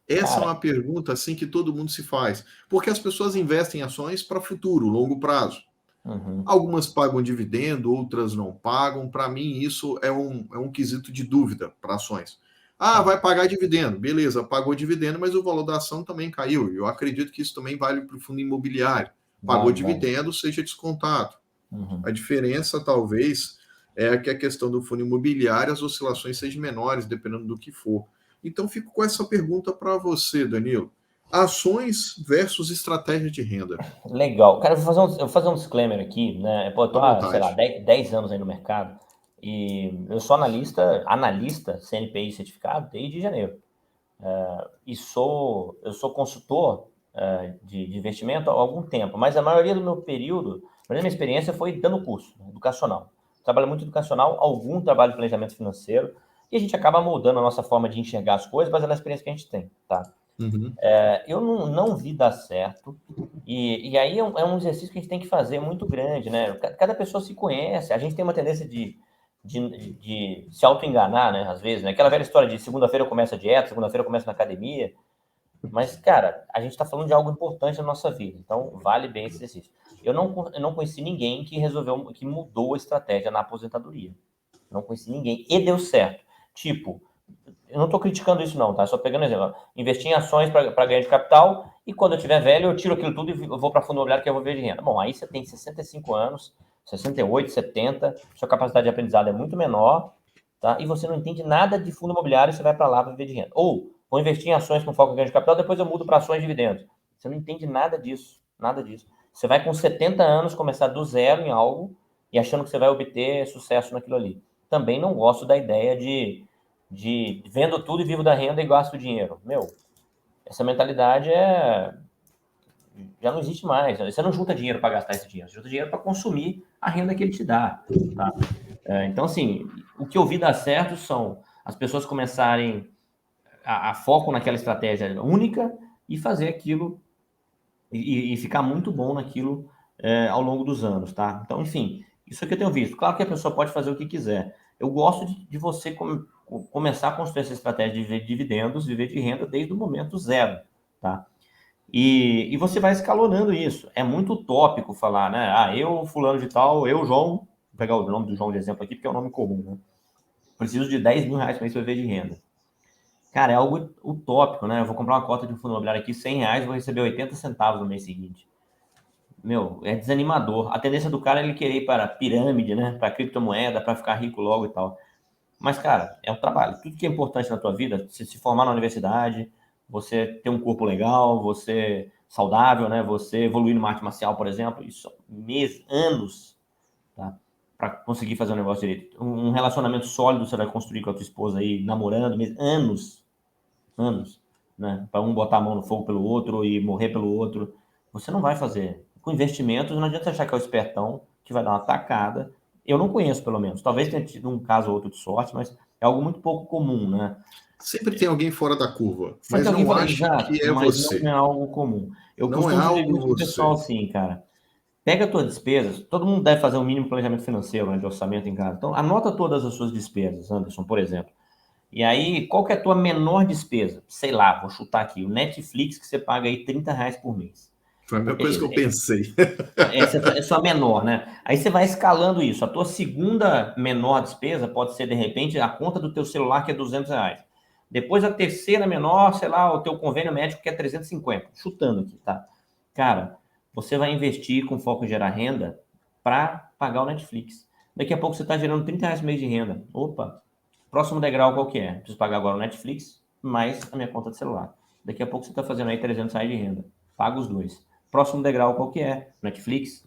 Essa é Cara, uma pergunta assim que todo mundo se faz, porque as pessoas investem em ações para futuro, longo prazo. uhum, Algumas pagam dividendo, outras não pagam. Para mim, isso é um quesito de dúvida para ações. tá. Vai pagar dividendo. Beleza, pagou dividendo, mas o valor da ação também caiu. Eu acredito que isso também vale para o fundo imobiliário. Pagou Vale, vale. dividendo, seja descontado. Uhum. A diferença, talvez, é que a questão do fundo imobiliário, as oscilações sejam menores, dependendo do que for. Então, fico com essa pergunta para você, Danilo. Ações versus estratégia de renda. Legal. Cara, eu vou fazer um disclaimer aqui, né? Pô, eu À tô há, sei lá, vontade. 10 anos aí no mercado e eu sou analista CNPI certificado desde janeiro. Eu sou consultor de investimento há algum tempo, mas a maioria do meu período, a minha experiência foi dando curso, né, educacional. Trabalho muito educacional, algum trabalho de planejamento financeiro, e a gente acaba moldando a nossa forma de enxergar as coisas baseado na experiência que a gente tem, tá? Uhum. Eu não vi dar certo, e aí é um exercício que a gente tem que fazer muito grande, né? Cada pessoa se conhece, a gente tem uma tendência de se auto-enganar, né? Às vezes, né? Aquela velha história de segunda-feira eu começo a dieta, segunda-feira eu começo na academia, mas, cara, a gente está falando de algo importante na nossa vida, então vale bem esse exercício. Eu não conheci ninguém que resolveu, que mudou a estratégia na aposentadoria. Não conheci ninguém e deu certo. Tipo, eu não estou criticando isso não, tá? Só pegando exemplo. Investir em ações para ganhar de capital e quando eu tiver velho eu tiro aquilo tudo e vou para fundo imobiliário que eu vou ver de renda. Bom, aí você tem 65 anos, 68, 70, sua capacidade de aprendizado é muito menor, tá? E você não entende nada de fundo imobiliário e você vai para lá para viver de renda. Ou vou investir em ações com foco em ganho de capital, depois eu mudo para ações de dividendos. Você não entende nada disso, nada disso. Você vai com 70 anos começar do zero em algo e achando que você vai obter sucesso naquilo ali. Também não gosto da ideia de vendo tudo e vivo da renda e gasto dinheiro. Meu, essa mentalidade já não existe mais. Você não junta dinheiro para gastar esse dinheiro, você junta dinheiro para consumir a renda que ele te dá. Tá? Então, assim, o que eu vi dar certo são as pessoas começarem a foco naquela estratégia única e fazer aquilo e ficar muito bom naquilo ao longo dos anos, tá? Então, enfim, isso é que eu tenho visto. Claro que a pessoa pode fazer o que quiser. Eu gosto de você começar a construir essa estratégia de viver de dividendos, viver de renda desde o momento zero, tá? E você vai escalonando isso. É muito utópico falar, né? Eu, fulano de tal, eu, João, vou pegar o nome do João de exemplo aqui, porque é um nome comum, né? Preciso de 10 mil reais para viver de renda. Cara, é algo utópico, né? Eu vou comprar uma cota de um fundo imobiliário aqui, 100 reais, vou receber 80 centavos no mês seguinte. Meu, é desanimador. A tendência do cara é ele querer ir para pirâmide, né? Para criptomoeda, para ficar rico logo e tal. Mas, cara, é um trabalho. Tudo que é importante na tua vida, você se formar na universidade, você ter um corpo legal, você saudável, né? Você evoluir no arte marcial, por exemplo, isso meses, anos, tá? Para conseguir fazer um negócio direito. Um relacionamento sólido você vai construir com a tua esposa aí, namorando, anos, anos, né? Para um botar a mão no fogo pelo outro e morrer pelo outro. Você não vai fazer. Com investimentos, não adianta você achar que é o espertão que vai dar uma tacada. Eu não conheço, pelo menos. Talvez tenha tido um caso ou outro de sorte, mas é algo muito pouco comum, né? Sempre tem alguém fora da curva, Sempre mas alguém não fala, ache exato, que é mas não você. é algo comum. Eu Não é costumo dizer algo muito pro pessoal você. assim, cara. Pega as tuas despesas, todo mundo deve fazer um mínimo planejamento financeiro, né, de orçamento em casa. Então, anota todas as suas despesas, Anderson, por exemplo. E aí, qual que é a tua menor despesa? Sei lá, vou chutar aqui, o Netflix que você paga aí R$ 30 por mês. Foi a mesma coisa que Beleza, eu pensei. essa é a sua menor, né? Aí você vai escalando isso. A tua segunda menor despesa pode ser, de repente, a conta do teu celular, que é R$ 200. Depois a terceira menor, sei lá, o teu convênio médico, que é 350. Chutando aqui, tá? Cara, você vai investir com foco em gerar renda para pagar o Netflix. Daqui a pouco você está gerando R$ 30 por mês de renda. Opa, próximo degrau qual que é? Preciso pagar agora o Netflix mais a minha conta de celular. Daqui a pouco você está fazendo aí R$ 300 de renda. Paga os dois. Próximo degrau qual que é? Netflix,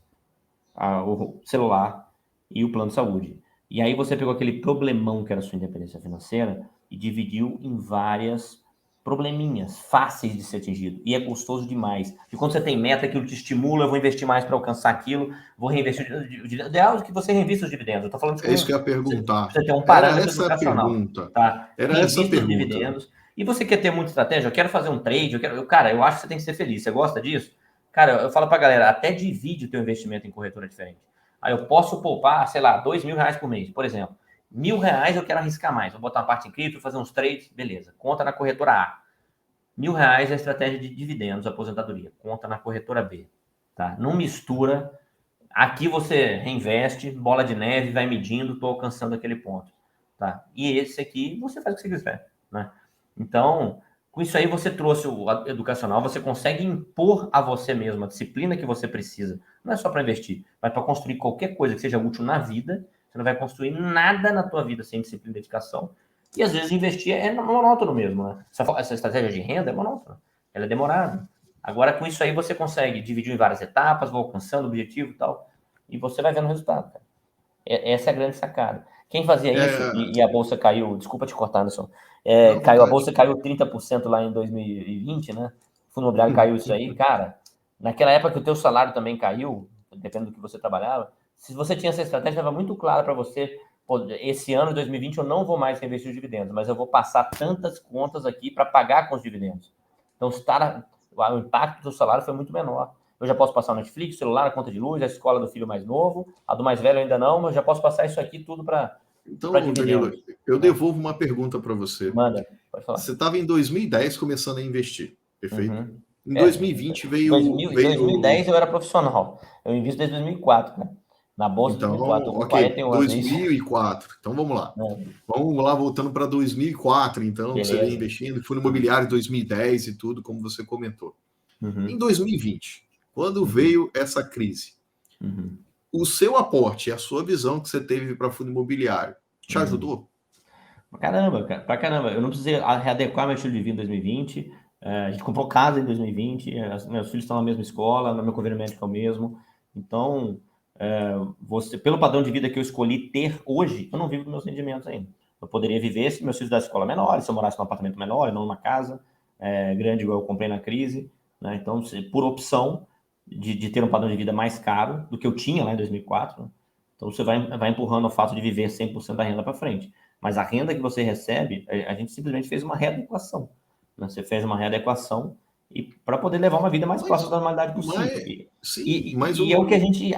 o celular e o plano de saúde. E aí você pegou aquele problemão que era a sua independência financeira e dividiu em várias probleminhas fáceis de ser atingido. E é gostoso demais. E quando você tem meta, aquilo te estimula, eu vou investir mais para alcançar aquilo, vou reinvestir. O ideal é que você reinvista os dividendos. Eu estou falando isso É isso como que eu ia perguntar. você ter um Era parâmetro essa a educacional. pergunta. Tá? Era essa a Reinvista os pergunta. dividendos. E você quer ter muita estratégia? Eu quero fazer um trade, cara, eu acho que você tem que ser feliz. Você gosta disso? Cara, eu falo pra galera, até divide o teu investimento em corretora diferente. Aí eu posso poupar, sei lá, R$ 2.000 por mês, por exemplo. R$ 1.000 eu quero arriscar mais. Vou botar uma parte em cripto, fazer uns trades, beleza. Conta na corretora A. R$ 1.000 é a estratégia de dividendos, aposentadoria. Conta na corretora B. Tá? Não mistura. Aqui você reinveste, bola de neve, vai medindo, estou alcançando aquele ponto. Tá? E esse aqui você faz o que você quiser. Né? Então, com isso aí você trouxe o educacional, você consegue impor a você mesmo a disciplina que você precisa. Não é só para investir, mas para construir qualquer coisa que seja útil na vida. Você não vai construir nada na tua vida sem disciplina e dedicação. E às vezes investir é monótono mesmo. Né? Essa estratégia de renda é monótona. Ela é demorada. Agora, com isso aí, você consegue dividir em várias etapas, vou alcançando o objetivo e tal, e você vai vendo o resultado, cara. Essa é a grande sacada. Quem fazia isso É, e a bolsa caiu, desculpa te cortar, Anderson, não, à a vontade. bolsa caiu 30% lá em 2020, né? O fundo imobiliário caiu isso aí, cara. Naquela época que o teu salário também caiu, dependendo do que você trabalhava, se você tinha essa estratégia, estava muito clara para você, pô, esse ano, 2020, eu não vou mais reinvestir os dividendos, mas eu vou passar tantas contas aqui para pagar com os dividendos. Então, o impacto do salário foi muito menor. Eu já posso passar o Netflix, celular, a conta de luz, a escola do filho mais novo, a do mais velho ainda não, mas eu já posso passar isso aqui tudo para Então, Danilo, dividendos. eu Né? devolvo uma pergunta para você. Manda, pode falar. Você estava em 2010 começando a investir, perfeito? Uhum. Em É, 2020 em 2010 eu era profissional. Eu invisto desde 2004, né? Na bolsa de então, 2004. Estou com ok, 41 anos, é isso? 2004. Então vamos lá. Né? Vamos lá, voltando para 2004, então, que você vem Beleza. investindo, fundo imobiliário 2010 e tudo, como você comentou. Em Uhum. 2020, quando Uhum. veio essa crise, Uhum. o seu aporte, a sua visão que você teve para fundo imobiliário, te Uhum. ajudou? Pra caramba, cara, pra caramba. Eu não precisei readequar meu estilo de vida em 2020. A gente comprou casa em 2020. Meus filhos estão na mesma escola, meu convênio médico é o mesmo. Então, pelo padrão de vida que eu escolhi ter hoje, eu não vivo dos meus rendimentos ainda. Eu poderia viver se meus filhos da escola menor, se eu morasse num apartamento menor, não numa casa grande igual eu comprei na crise. Né? Então, por opção de ter um padrão de vida mais caro do que eu tinha lá em 2004, né? Então, você vai empurrando o fato de viver 100% da renda para frente. Mas a renda que você recebe, a gente simplesmente fez uma readequação. Né? Você fez uma readequação e para poder levar uma vida mais próxima da normalidade possível. Mas sim, mas E é o que a gente,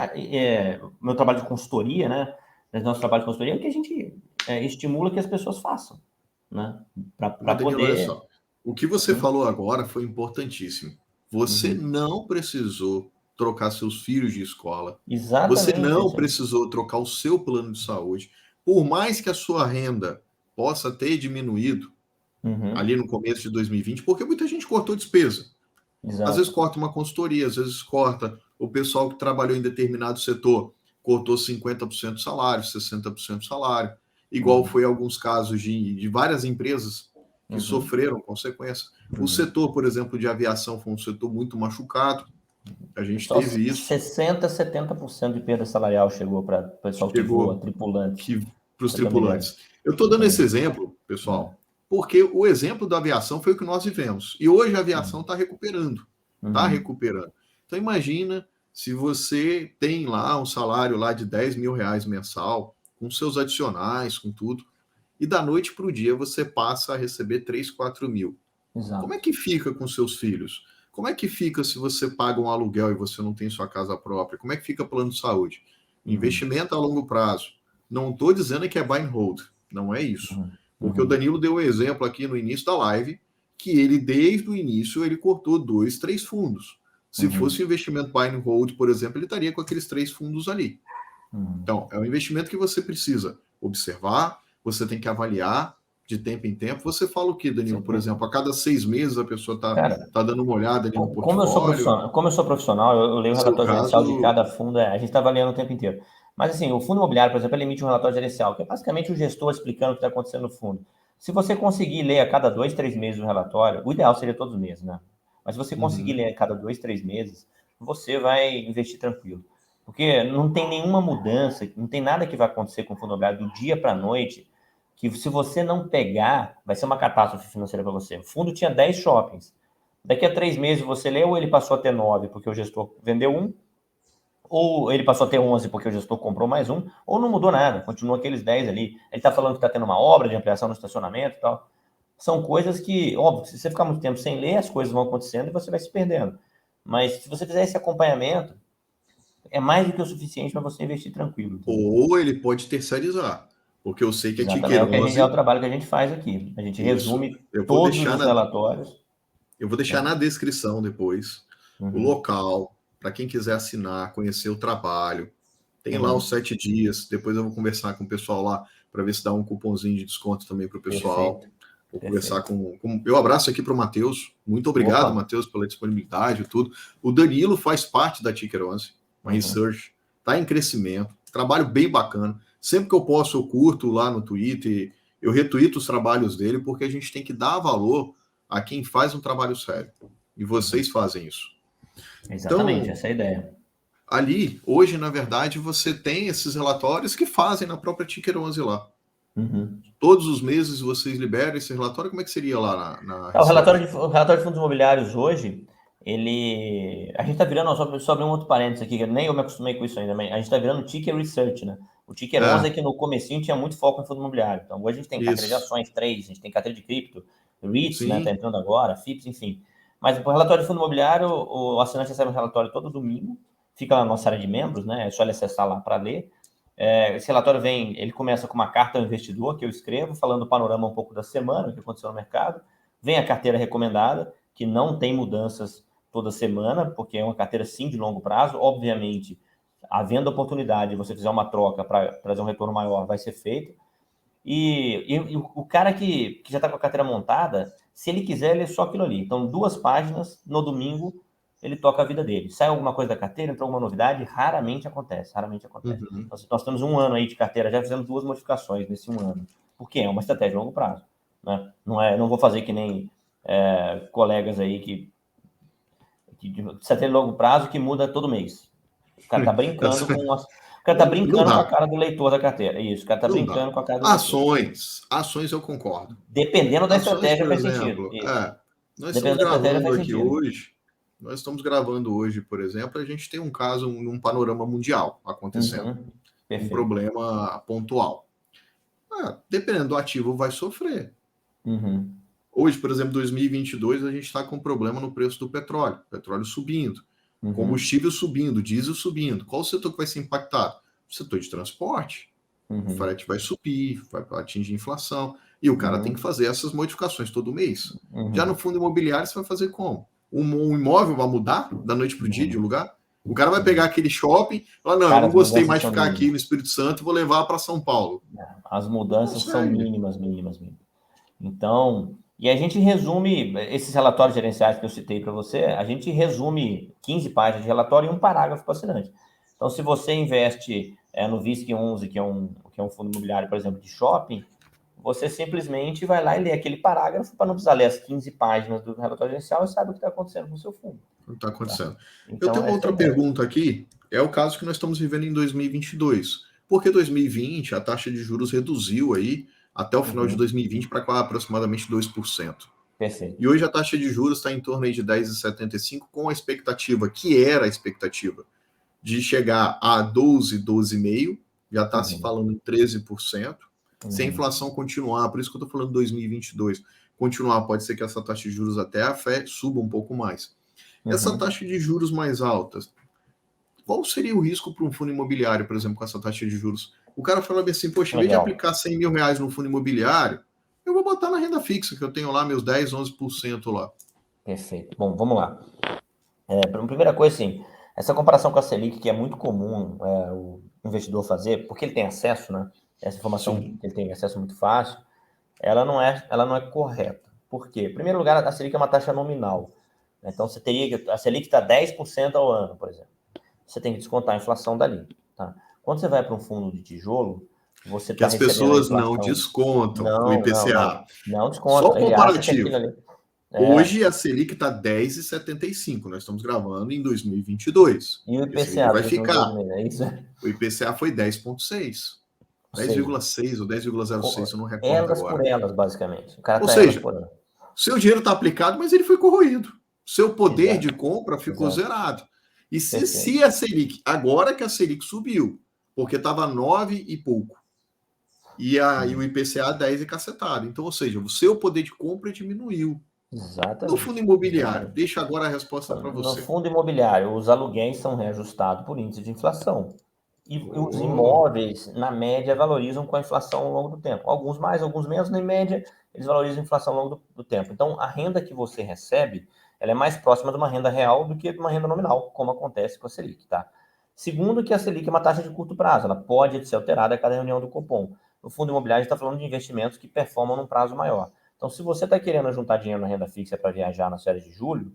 meu trabalho de consultoria, né? Nosso trabalho de consultoria é o que a gente estimula que as pessoas façam, né? Para Mas, Danilo, olha poder. só. O que você Uhum, falou agora foi importantíssimo. Você uhum. não precisou trocar seus filhos de escola. Você Exatamente, é não isso aí. precisou trocar o seu plano de saúde. Por mais que a sua renda possa ter diminuído Uhum, ali no começo de 2020, porque muita gente cortou despesa. Às vezes exato. corta uma consultoria, às vezes corta o pessoal que trabalhou em determinado setor, cortou 50% do salário, 60% do salário. Igual Uhum, foi alguns casos de várias empresas que uhum. sofreram consequências. O Uhum. setor, por exemplo, de aviação foi um setor muito machucado. A gente Só teve isso. 60, 70% de perda salarial chegou para o pessoal que voa, Chegou tripulantes. que para os Você tem uma ideia? tripulantes. Eu estou Você tem dando uma esse ideia? exemplo, É. pessoal, porque o exemplo da aviação foi o que nós vivemos. E hoje a aviação Uhum. está recuperando. Está Uhum. recuperando. Então imagina se você tem lá um salário lá de R$ 10.000 mensal, com seus adicionais, com tudo, e da noite para o dia você passa a receber 3, 4 mil. Como é Exato. que fica com seus filhos? como é que fica se você paga um aluguel e você não tem sua casa própria? Como é que fica plano de saúde? Investimento a longo prazo. Não estou dizendo que é buy and hold, não é isso. Porque o Danilo deu um exemplo aqui no início da live, que ele, desde o início, ele cortou 2, 3 fundos. Se fosse um investimento buy and hold, por exemplo, ele estaria com aqueles 3 fundos ali. Então, é um investimento que você precisa observar, você tem que avaliar de tempo em tempo. Você fala o que, Danilo? Por exemplo, a cada 6 meses a pessoa está dando uma olhada ali no portfólio. Como eu sou profissional, eu leio o No seu relatório gerencial de caso, cada fundo, a gente está avaliando o tempo inteiro. Mas assim, o fundo imobiliário, por exemplo, ele emite um relatório gerencial, que é basicamente o gestor explicando o que está acontecendo no fundo. Se você conseguir ler a cada 2, 3 meses o relatório, o ideal seria todos os meses, né? Mas se você conseguir ler a cada 2, 3 meses, você vai investir tranquilo. Porque não tem nenhuma mudança, não tem nada que vai acontecer com o fundo imobiliário do dia para a noite, que se você não pegar, vai ser uma catástrofe financeira para você. O fundo tinha 10 shoppings. Daqui a 3 meses você lê, ou ele passou a ter 9 porque o gestor vendeu um, ou ele passou a ter 11 porque o gestor comprou mais um, ou não mudou nada, continua aqueles 10 ali. Ele está falando que está tendo uma obra de ampliação no estacionamento e tal. São coisas que, óbvio, se você ficar muito tempo sem ler, as coisas vão acontecendo e você vai se perdendo. Mas se você fizer esse acompanhamento, é mais do que o suficiente para você investir tranquilo. Ou ele pode terceirizar, porque eu sei que a Exatamente, Ticker 11... é o trabalho que a gente faz aqui. A gente Isso. resume todos os relatórios. Eu vou deixar na descrição depois o local, para quem quiser assinar, conhecer o trabalho. Tem lá os 7 dias. Depois eu vou conversar com o pessoal lá para ver se dá um cupomzinho de desconto também para o pessoal. Vou conversar com. Eu abraço aqui para o Matheus. Muito obrigado, Matheus, pela disponibilidade e tudo. O Danilo faz parte da Ticker 11, uma research. Está em crescimento. Trabalho bem bacana. Sempre que eu posso, eu curto lá no Twitter. Eu retuito os trabalhos dele, porque a gente tem que dar valor a quem faz um trabalho sério. E vocês fazem isso. Exatamente, então, essa é a ideia. Ali, hoje, na verdade, você tem esses relatórios que fazem na própria Ticker 11 lá. Todos os meses vocês liberam esse relatório. Como é que seria lá na o relatório de fundos imobiliários hoje, a gente está virando, só abrir um outro parênteses aqui, que nem eu me acostumei com isso ainda, mas a gente está virando Ticker Research, né? O Ticker 11 é que no comecinho tinha muito foco em fundo imobiliário. Então, hoje a gente tem carteira de ações, trades, a gente tem carteira de cripto, REITs, né? Tá entrando agora, FIPS, enfim. Mas o relatório de fundo imobiliário, o assinante recebe um relatório todo domingo, fica na nossa área de membros, né? É só ele acessar lá para ler. Esse relatório ele começa com uma carta ao investidor que eu escrevo, falando o panorama um pouco da semana, o que aconteceu no mercado. Vem a carteira recomendada, que não tem mudanças toda semana, porque é uma carteira sim de longo prazo. Obviamente, havendo oportunidade de você fizer uma troca para trazer um retorno maior, vai ser feito. E o cara que já está com a carteira montada, se ele quiser, ele é só aquilo ali. Então, 2 páginas no domingo, ele toca a vida dele. Sai alguma coisa da carteira, entrou alguma novidade, raramente acontece. Nós temos 1 ano aí de carteira, já fizemos 2 modificações nesse 1 ano. Por quê? É uma estratégia de longo prazo. Né? Não vou fazer que nem colegas aí que de estratégia de longo prazo que muda todo mês. O cara tá brincando com a cara do leitor da carteira. Isso, o cara tá brincando com a cara do leitor. Ações eu concordo. Dependendo da estratégia, faz sentido. Nós estamos gravando aqui hoje. Nós estamos gravando hoje, por exemplo, a gente tem um caso num panorama mundial acontecendo. Um problema pontual. Dependendo do ativo, vai sofrer. Hoje, por exemplo, 2022, a gente está com um problema no preço do petróleo. Petróleo subindo, combustível subindo, diesel subindo. Qual o setor que vai ser impactado? O setor de transporte. O frete vai subir, vai atingir inflação. E o cara tem que fazer essas modificações todo mês. Já no fundo imobiliário, você vai fazer como? Um imóvel vai mudar da noite para o dia de lugar? O cara vai pegar aquele shopping e falar, não, eu não gostei mais de ficar aqui no Espírito Santo, vou levar para São Paulo. As mudanças são mínimas. Então, e a gente resume, esses relatórios gerenciais que eu citei para você, a gente resume 15 páginas de relatório em um parágrafo para o assinante. Então, se você investe no VISC 11, que é um fundo imobiliário, por exemplo, de shopping, você simplesmente vai lá e lê aquele parágrafo para não precisar ler as 15 páginas do relatório gerencial e sabe o que está acontecendo com o seu fundo. O que está acontecendo. Tá? Então, eu tenho uma outra pergunta aqui. É o caso que nós estamos vivendo em 2022. Porque 2020 a taxa de juros reduziu aí até o final de 2020 para aproximadamente 2%. Perfeito. E hoje a taxa de juros está em torno aí de 10,75, com a expectativa, que era a expectativa, de chegar a 12,5%, já está se falando em 13%. Se a inflação continuar, por isso que eu estou falando 2022, continuar, pode ser que essa taxa de juros até a Fed suba um pouco mais. Essa Uhum. taxa de juros mais alta, qual seria o risco para um fundo imobiliário, por exemplo, com essa taxa de juros? O cara fala bem assim, poxa, em vez de Legal. aplicar 100 mil reais no fundo imobiliário, eu vou botar na renda fixa, que eu tenho lá meus 10, 11% lá. Perfeito. Bom, vamos lá. Primeira coisa, assim, essa comparação com a Selic, que é muito comum o investidor fazer, porque ele tem acesso, né? Essa informação Sim. que ele tem acesso muito fácil, ela não é correta. Por quê? Em primeiro lugar, a Selic é uma taxa nominal. Então, a Selic está 10% ao ano, por exemplo. Você tem que descontar a inflação dali. Tá? Quando você vai para um fundo de tijolo, você Que está as recebendo a pessoas não inflação. descontam o Não, não, não. IPCA. Não Só o desconta. Ele acha que aquilo comparativo. ali. É. Hoje a Selic está 10,75. Nós estamos gravando em 2022. E o E a Selic IPCA vai dos últimos 12 ficar. meses, é isso? O IPCA foi 10,6. Ou seja, 10,6 ou 10,06, eu não recordo elas por agora. elas, basicamente. O cara Ou tá elas seja, por elas. seu dinheiro está aplicado, mas ele foi corroído. Seu poder de Exato, compra ficou exato. zerado. E se Perfeito. a Selic, agora que a Selic subiu, porque estava 9 e pouco, e aí o IPCA 10 e cacetado. Então, ou seja, o seu poder de compra diminuiu. No fundo Exatamente. imobiliário, Exatamente. deixa agora a resposta para No você. fundo imobiliário, os aluguéis são reajustados por índice de inflação. E os Oh, imóveis, na média, valorizam com a inflação ao longo do tempo. Alguns mais, alguns menos, na média, eles valorizam a inflação ao longo do tempo. Então, a renda que você recebe, ela é mais próxima de uma renda real do que de uma renda nominal, como acontece com a Selic, tá? Segundo, que a Selic é uma taxa de curto prazo, ela pode ser alterada a cada reunião do Copom. No fundo imobiliário, a gente está falando de investimentos que performam num prazo maior. Então, se você está querendo juntar dinheiro na renda fixa para viajar nas férias de julho,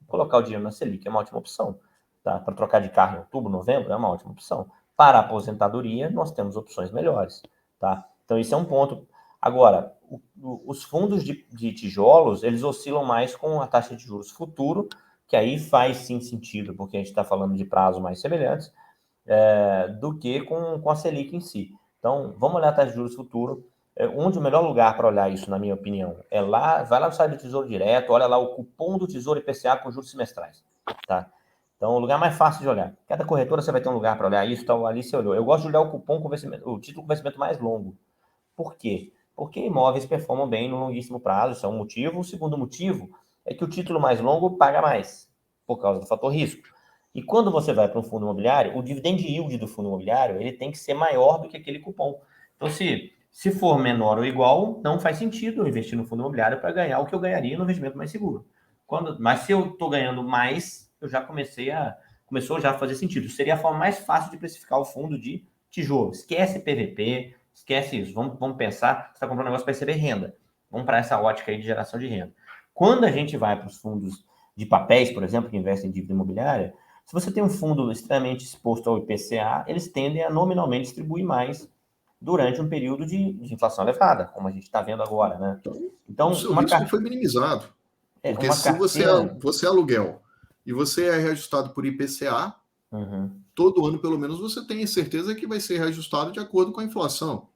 colocar o dinheiro na Selic é uma ótima opção. Tá? Para trocar de carro em outubro, novembro, é uma ótima opção. Para a aposentadoria, nós temos opções melhores. Tá? Então, isso é um ponto. Agora, os fundos de tijolos, eles oscilam mais com a taxa de juros futuro, que aí faz sim sentido, porque a gente está falando de prazos mais semelhantes, do que com a Selic em si. Então, vamos olhar a taxa de juros futuro. Onde o melhor lugar para olhar isso, na minha opinião, vai lá no site do Tesouro Direto, olha lá o cupom do Tesouro IPCA com juros semestrais. Tá? Então, o lugar mais fácil de olhar. Cada corretora você vai ter um lugar para olhar isso, tal, ali você olhou. Eu gosto de olhar o cupom com vencimento, o título com vencimento mais longo. Por quê? Porque imóveis performam bem no longuíssimo prazo, isso é um motivo. O segundo motivo é que o título mais longo paga mais, por causa do fator risco. E quando você vai para um fundo imobiliário, o dividend yield do fundo imobiliário ele tem que ser maior do que aquele cupom. Então, se for menor ou igual, não faz sentido eu investir no fundo imobiliário para ganhar o que eu ganharia no investimento mais seguro. Mas se eu estou ganhando mais, começou já a fazer sentido. Seria a forma mais fácil de precificar o fundo de tijolo. Esquece PVP, esquece isso. Vamos pensar, você está comprando um negócio para receber renda. Vamos para essa ótica aí de geração de renda. Quando a gente vai para os fundos de papéis, por exemplo, que investem em dívida imobiliária, se você tem um fundo extremamente exposto ao IPCA, eles tendem a nominalmente distribuir mais durante um período de inflação elevada, como a gente está vendo agora, né? então o Então, seu risco foi minimizado. Porque uma se carteira. você é aluguel e você é reajustado por IPCA, Uhum. todo ano pelo menos você tem certeza que vai ser reajustado de acordo com a inflação.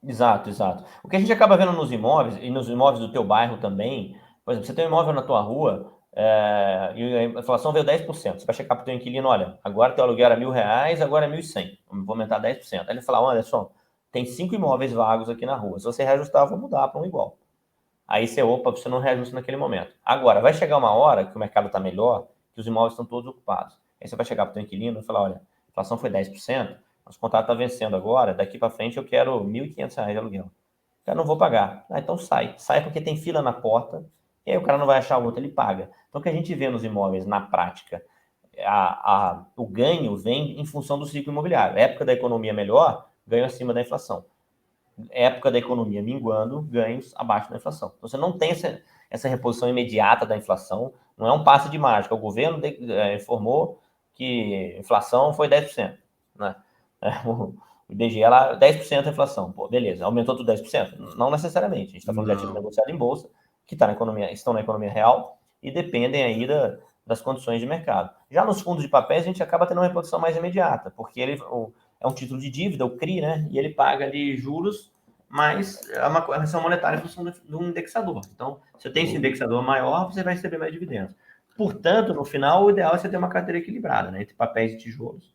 Exato, exato. O que a gente acaba vendo nos imóveis, e nos imóveis do teu bairro também, por exemplo, você tem um imóvel na tua rua, e a inflação veio 10%. Você vai checar para o teu inquilino, olha, agora teu aluguel era R$ 1.000, agora é 1.100. Vou aumentar 10%. Aí ele fala, olha só, tem 5 imóveis vagos aqui na rua. Se você reajustar, eu vou mudar para um igual. Aí você não reajusta naquele momento. Agora, vai chegar uma hora que o mercado está melhor, que os imóveis estão todos ocupados. Aí você vai chegar para o teu inquilino e falar, olha, a inflação foi 10%, mas o contrato está vencendo agora, daqui para frente eu quero R$ 1.500 de aluguel. Eu não vou pagar. Ah, então sai. Sai porque tem fila na porta, e aí o cara não vai achar o outro, ele paga. Então, o que a gente vê nos imóveis, na prática, o ganho vem em função do ciclo imobiliário. Época da economia melhor, ganho acima da inflação. Época da economia minguando, ganhos abaixo da inflação. Então, você não tem essa reposição imediata da inflação, não é um passe de mágica. O governo informou que a inflação foi 10%. Né? O IBGE lá, 10% a inflação. Pô, beleza, aumentou tudo 10%? Não necessariamente. A gente está falando de ativo Não. negociado em bolsa, que estão na economia real e dependem aí das condições de mercado. Já nos fundos de papéis, a gente acaba tendo uma reposição mais imediata, porque é um título de dívida, o CRI, né? E ele paga ali juros, mas é uma correção monetária em função do indexador. Então, se você tem esse indexador maior, você vai receber mais dividendos. Portanto, no final, o ideal é você ter uma carteira equilibrada, né? Entre papéis e tijolos,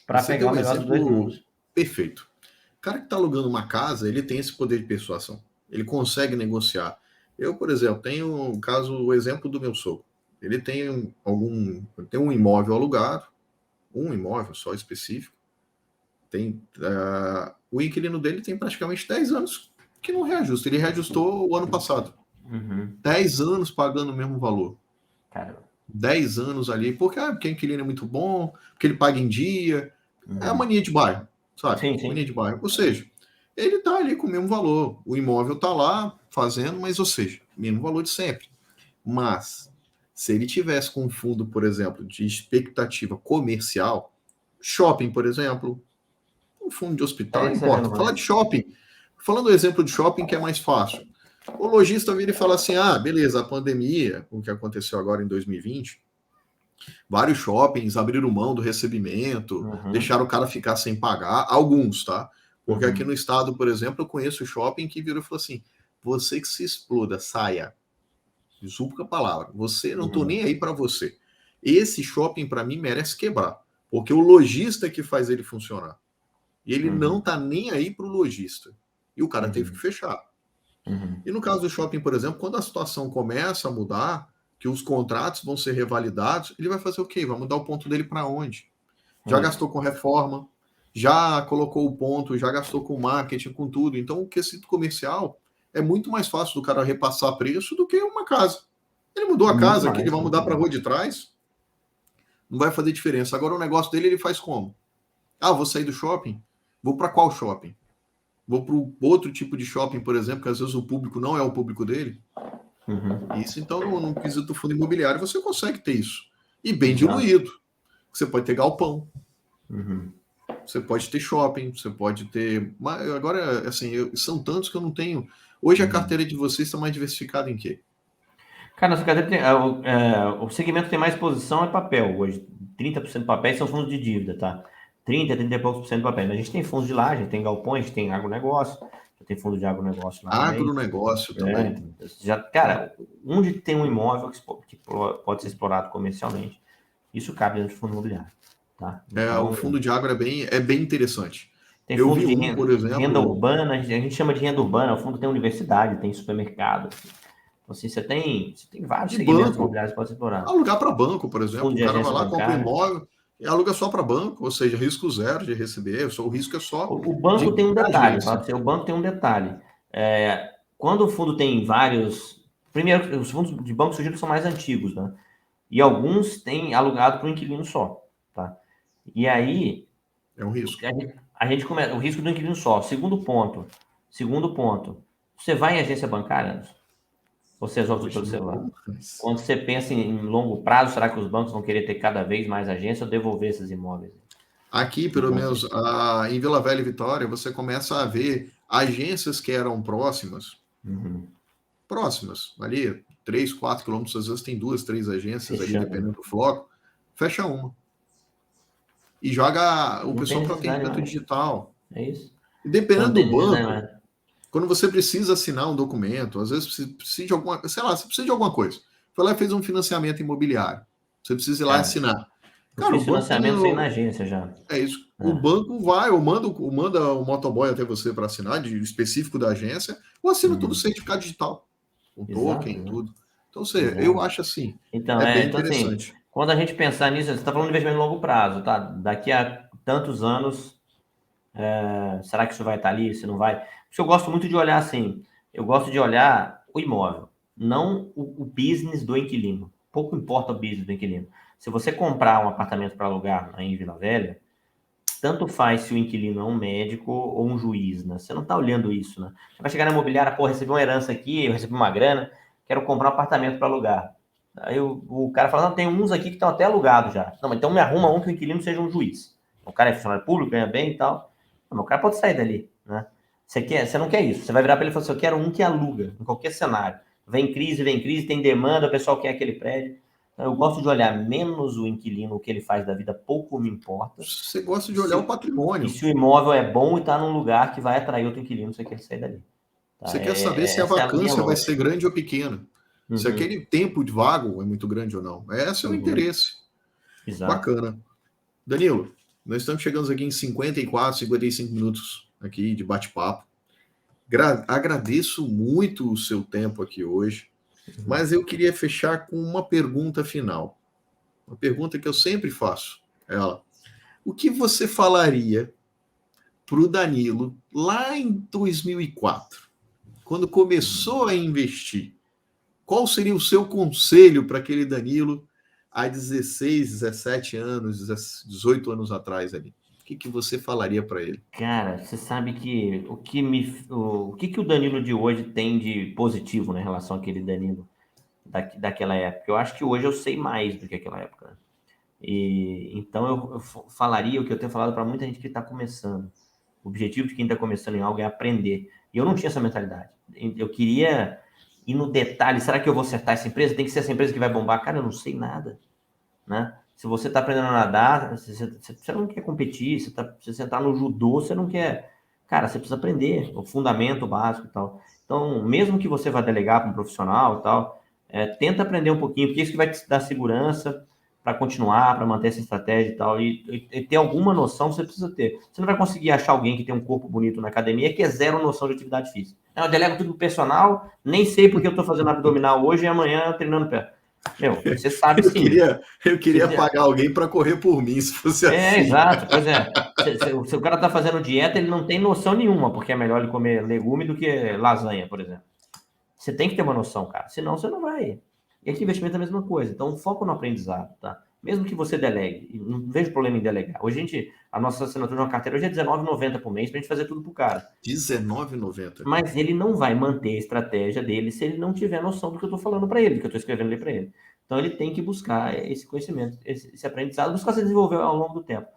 para Você pegar deu o um melhor dos dois exemplo mundos. perfeito. O cara que está alugando uma casa, ele tem esse poder de persuasão. Ele consegue negociar. Eu, por exemplo, tenho o exemplo do meu sogro. ele tem um imóvel alugado, um imóvel só específico, o inquilino dele tem praticamente 10 anos que não reajusta. Ele reajustou o ano passado. 10 anos pagando o mesmo valor. Caramba. 10 anos ali, porque o inquilino é muito bom, porque ele paga em dia. É a mania de bairro, sabe? Sim. Mania de bairro. Ou seja, ele está ali com o mesmo valor. O imóvel está lá fazendo, mas, ou seja, mesmo valor de sempre. Mas, se ele tivesse com um fundo, por exemplo, de expectativa comercial, shopping, por exemplo, um fundo de hospital, não Você vendo importa. Falar mais. de shopping, falando do exemplo de shopping, que é mais fácil. O lojista vira e fala assim: beleza, a pandemia, o que aconteceu agora em 2020, vários shoppings abriram mão do recebimento, deixaram o cara ficar sem pagar, alguns, tá? Porque aqui no estado, por exemplo, eu conheço shopping que virou e falou assim: você que se exploda, saia. Desculpa a palavra, você não tô nem aí para você. Esse shopping, para mim, merece quebrar, porque o lojista é que faz ele funcionar. E ele não tá nem aí para o lojista. E o cara teve que fechar. E no caso do shopping, por exemplo, quando a situação começa a mudar, que os contratos vão ser revalidados, ele vai fazer o quê? Vai mudar o ponto dele para onde? Já gastou com reforma, já colocou o ponto, já gastou com marketing, com tudo. Então, o quesito comercial é muito mais fácil do cara repassar preço do que uma casa. Ele mudou a casa aqui, ele vai mudar para a rua de trás, não vai fazer diferença. Agora, o negócio dele, ele faz como? Vou sair do shopping? Vou para qual shopping? Vou para outro tipo de shopping, por exemplo, que às vezes o público não é o público dele. Isso, então, no quesito fundo imobiliário, você consegue ter isso. E bem diluído. Você pode ter galpão. Você pode ter shopping, você pode ter. Mas agora, assim, são tantos que eu não tenho. Hoje a carteira de vocês está mais diversificada em quê? Cara, nossa carteira o segmento que tem mais exposição é papel. Hoje, 30% de papéis são fundos de dívida, tá? 30 e poucos por cento de papel. Mas a gente tem fundos de laje, a gente tem galpões, a gente tem agronegócio, já tem fundo de agronegócio lá também. Agronegócio também. Cara, onde tem um imóvel que pode ser explorado comercialmente, isso cabe dentro do fundo imobiliário. Tá? Então, o fundo de agro é bem interessante. Tem Eu fundo vi de por exemplo, renda urbana, a gente chama de renda urbana, o fundo tem universidade, tem supermercado. Então, assim, você tem vários segmentos imobiliários que podem ser explorados. Alugar para banco, por exemplo. Fundo O de cara vai agência lá, compra um bancária. imóvel e aluga só para banco, ou seja, risco zero de receber, o risco é só. O banco tem um detalhe, o banco tem um detalhe. Quando o fundo tem vários. Primeiro, os fundos de banco surgiram são mais antigos, né? E alguns têm alugado para um inquilino só, tá? E aí. É um risco. A gente começa. O risco do inquilino só. Segundo ponto. Você vai em agência bancária, Anderson? Ou você resolve tudo pelo celular? Quando você pensa em longo prazo, será que os bancos vão querer ter cada vez mais agência ou devolver esses imóveis? Aqui, pelo menos, em Vila Velha e Vitória, você começa a ver agências que eram próximas, ali, 3, 4 quilômetros, às vezes tem 2, 3 agências ali, dependendo do floco, fecha uma. E joga o pessoal para atendimento digital. É isso. E dependendo do banco, quando você precisa assinar um documento, às vezes você precisa de alguma, sei lá, você precisa de alguma coisa. Foi lá e fez um financiamento imobiliário. Você precisa ir lá assinar. Cara, o financiamento sem na agência já. É isso. O banco vai, ou manda o motoboy até você para assinar, de específico da agência, ou assina tudo certificado digital. Com token, tudo. Então, eu acho assim, bem interessante. Assim, quando a gente pensar nisso, você está falando de investimento a longo prazo, tá? Daqui a tantos anos, será que isso vai estar ali? Se não vai? Porque eu gosto muito de olhar assim, eu gosto de olhar o imóvel, não o business do inquilino. Pouco importa o business do inquilino. Se você comprar um apartamento para alugar em Vila Velha, tanto faz se o inquilino é um médico ou um juiz, né? Você não está olhando isso, né? Você vai chegar na imobiliária, recebi uma herança aqui, eu recebi uma grana, quero comprar um apartamento para alugar. Aí o cara fala, não, tem uns aqui que estão até alugados já. Não, mas então me arruma um que o inquilino seja um juiz. O cara é funcionário público, ganha bem e tal. Não, mas o cara pode sair dali, né? Você não quer isso. Você vai virar para ele e falar assim, eu quero um que aluga, em qualquer cenário. Vem crise, tem demanda, o pessoal quer aquele prédio. Então, eu gosto de olhar menos o inquilino, o que ele faz da vida, pouco me importa. Você gosta de olhar o patrimônio. E se o imóvel é bom e está num lugar que vai atrair outro inquilino, você quer sair dali. Tá? Você quer saber se a vacância vai ser grande ou pequena. Se aquele tempo de vago é muito grande ou não. Esse é o interesse. Exato. Bacana. Danilo, nós estamos chegando aqui em 54, 55 minutos aqui de bate-papo. Agradeço muito o seu tempo aqui hoje. Mas eu queria fechar com uma pergunta final. Uma pergunta que eu sempre faço. Ela, o que você falaria para o Danilo lá em 2004, quando começou a investir? Qual seria o seu conselho para aquele Danilo há 16, 17 anos, 18 anos atrás ali? O que você falaria para ele? Cara, você sabe que o que o Danilo de hoje tem de positivo, né, em relação àquele Danilo daquela época? Eu acho que hoje eu sei mais do que aquela época, né? E então eu falaria o que eu tenho falado para muita gente que está começando. O objetivo de quem está começando em algo é aprender. E eu não tinha essa mentalidade. Eu queria ir no detalhe. Será que eu vou acertar essa empresa? Tem que ser essa empresa que vai bombar. Cara, eu não sei nada, né? Se você está aprendendo a nadar, você não quer competir. Se você entrar no judô, você não quer. Cara, você precisa aprender o fundamento básico e tal. Então, mesmo que você vá delegar para um profissional e tal, tenta aprender um pouquinho, porque isso que vai te dar segurança para continuar, para manter essa estratégia e tal. E ter alguma noção você precisa ter. Você não vai conseguir achar alguém que tem um corpo bonito na academia que é zero noção de atividade física. Eu delego tudo pro personal, nem sei porque eu estou fazendo abdominal hoje e amanhã treinando pé. Meu, você sabe sim. Eu queria pagar alguém para correr por mim, se fosse assim. Exato, pois é. Se o cara tá fazendo dieta, ele não tem noção nenhuma, porque é melhor ele comer legume do que lasanha, por exemplo. Você tem que ter uma noção, cara. Senão você não vai. E aqui investimento é a mesma coisa. Então, foco no aprendizado, tá? Mesmo que você delegue. Não vejo problema em delegar. Hoje a nossa assinatura de uma carteira hoje é R$19,90 por mês pra gente fazer tudo pro cara. R$19,90. Mas ele não vai manter a estratégia dele se ele não tiver noção do que eu tô falando para ele, do que eu tô escrevendo ali para ele. Então, ele tem que buscar esse conhecimento, esse aprendizado, buscar se desenvolver ao longo do tempo.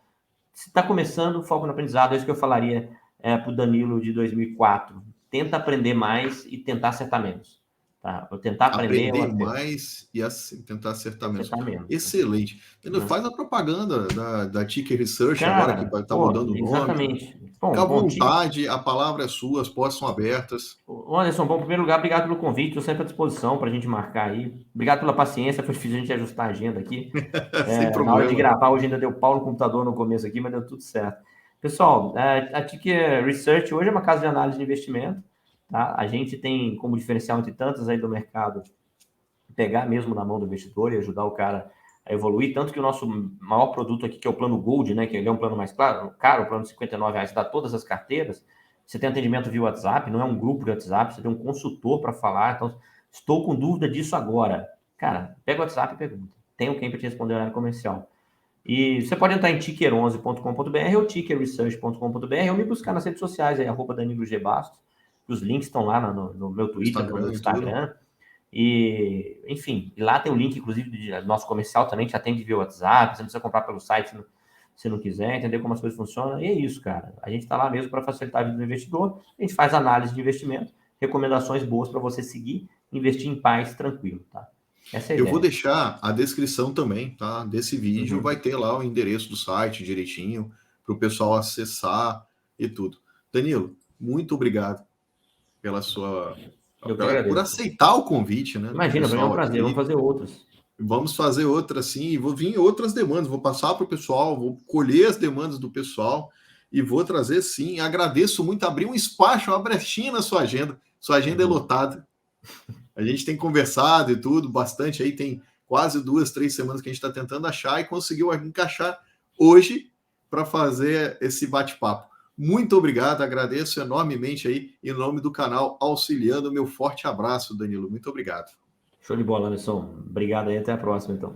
Se está começando, foco no aprendizado, é isso que eu falaria para o Danilo de 2004. Tenta aprender mais e tentar acertar menos. Tá? Eu tentar aprender mais e tentar acertar menos. menos. Excelente. Faz a propaganda da Ticker Research, Cara, agora que está mudando o nome. Exatamente. Fica à vontade, a palavra é sua, as portas são abertas. Anderson, bom, em primeiro lugar, obrigado pelo convite, estou sempre à disposição para a gente marcar aí. Obrigado pela paciência, foi difícil a gente ajustar a agenda aqui. Sem problema. Na hora de gravar, hoje ainda deu pau no computador no começo aqui, mas deu tudo certo. Pessoal, a Ticker Research hoje é uma casa de análise de investimento. Tá? A gente tem como diferencial entre tantas aí do mercado pegar mesmo na mão do investidor e ajudar o cara a evoluir, tanto que o nosso maior produto aqui, que é o plano Gold, né, que ele é um plano mais caro, o plano de R$59, dá todas as carteiras. Você tem atendimento via WhatsApp, não é um grupo de WhatsApp, você tem um consultor para falar. Então, estou com dúvida disso agora. Cara, pega o WhatsApp e pergunta. Tem alguém para te responder na área comercial. E você pode entrar em ticker11.com.br ou tickerresearch.com.br ou me buscar nas redes sociais, aí, @DaniloG Bastos. Os links estão lá no meu Twitter, no meu Instagram. E, enfim, e lá tem o link, inclusive, do nosso comercial também, que atende via WhatsApp, você não precisa comprar pelo site se não quiser, entender como as coisas funcionam. E é isso, cara. A gente está lá mesmo para facilitar a vida do investidor, a gente faz análise de investimento, recomendações boas para você seguir, investir em paz, tranquilo, tá? Essa é a ideia. Eu vou deixar a descrição também, tá? Desse vídeo, vai ter lá o endereço do site direitinho, para o pessoal acessar e tudo. Danilo, muito obrigado pela sua... por aceitar o convite, né? Imagina, vai ser um prazer, vamos fazer outras. Vamos fazer outras, sim, e vou vir outras demandas, vou passar para o pessoal, vou colher as demandas do pessoal e vou trazer, sim. Agradeço muito, abrir um espaço, uma brechinha na sua agenda é lotada. A gente tem conversado e tudo, bastante aí, tem quase 2, 3 semanas que a gente está tentando achar e conseguiu encaixar hoje para fazer esse bate-papo. Muito obrigado, agradeço enormemente aí, em nome do canal Auxiliando. Meu forte abraço, Danilo, muito obrigado. Show de bola, Anderson. Obrigado aí, até a próxima, então.